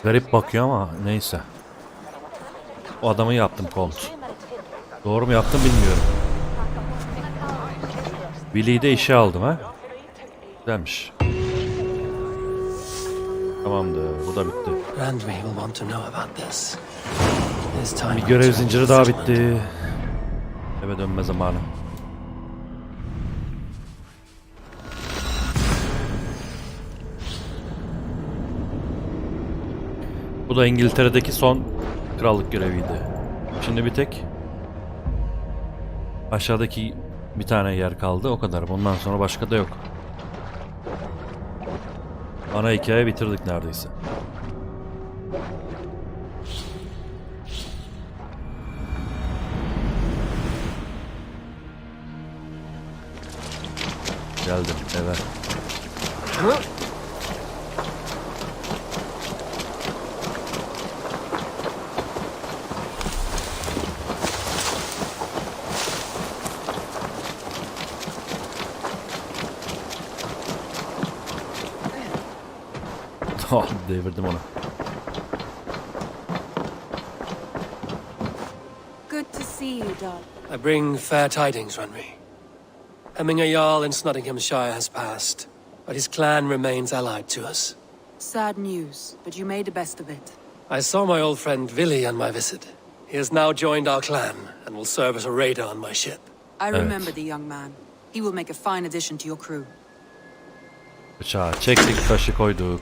Garip bakıyor ama neyse. O adamı yaptım Colt. Doğru mu yaptım bilmiyorum. Vili'yi de işe aldım ha. Güzelmiş. Tamamdır. Bu da bitti. Bir görev zinciri daha bitti. Eve dönme zamanı. Bu da İngilteredeki son krallık göreviydi. Şimdi bir tek aşağıdaki bir tane yer kaldı. O kadar. Bundan sonra başka da yok. Ana hikaye bitirdik neredeyse. Geldim eve. Devirdim onu. Good to see you, Dad. I bring fair tidings, Renry. Hemming Jarl in Snotinghamscire has passed, but his clan remains allied to us. Sad news, but you made the best of it. I saw my old friend Vili on my visit. He has now joined our clan and will serve as a raider on my ship. I remember the young man. He will make a fine addition to your crew. Bıçağı çektik, taşı koyduk.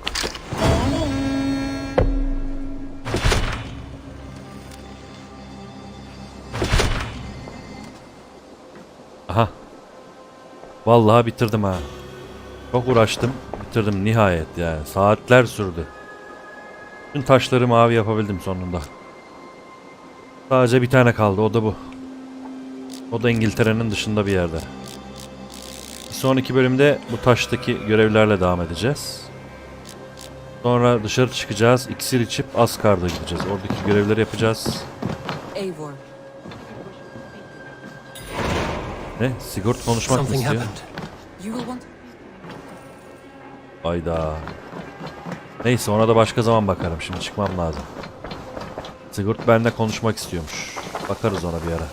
Aha. Vallahi bitirdim ha. Çok uğraştım. Bitirdim nihayet yani. Saatler sürdü. Bütün taşları mavi yapabildim sonunda. Sadece bir tane kaldı. O da bu. O da İngiltere'nin dışında bir yerde. Bir sonraki bölümde bu taştaki görevlerle devam edeceğiz. Sonra dışarı çıkacağız. İksir içip Asgard'a gideceğiz. Oradaki görevleri yapacağız. Eivor. Ne? Sigurd konuşmak mı istiyor? You will want... Hayda. Neyse ona da başka zaman bakarım. Şimdi çıkmam lazım. Sigurd benimle konuşmak istiyormuş. Bakarız ona bir ara.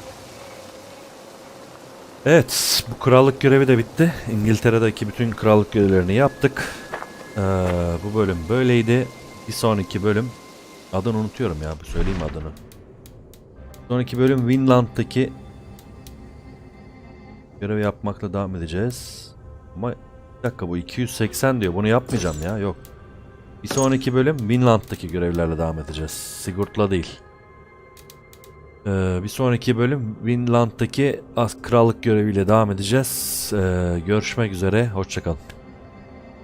Evet. Bu krallık görevi de bitti. İngiltere'deki bütün krallık görevlerini yaptık. Bu bölüm böyleydi. Bir sonraki bölüm. Adını unutuyorum ya. Söyleyeyim adını. Sonraki bölüm Vinland'daki görevi yapmakla devam edeceğiz. Ama bir dakika bu 280 diyor. Bunu yapmayacağım ya. Yok. Bir sonraki bölüm Vinland'daki görevlerle devam edeceğiz. Sigurd'la değil. Bir sonraki bölüm Vinland'daki krallık göreviyle devam edeceğiz. Görüşmek üzere. Hoşça kalın.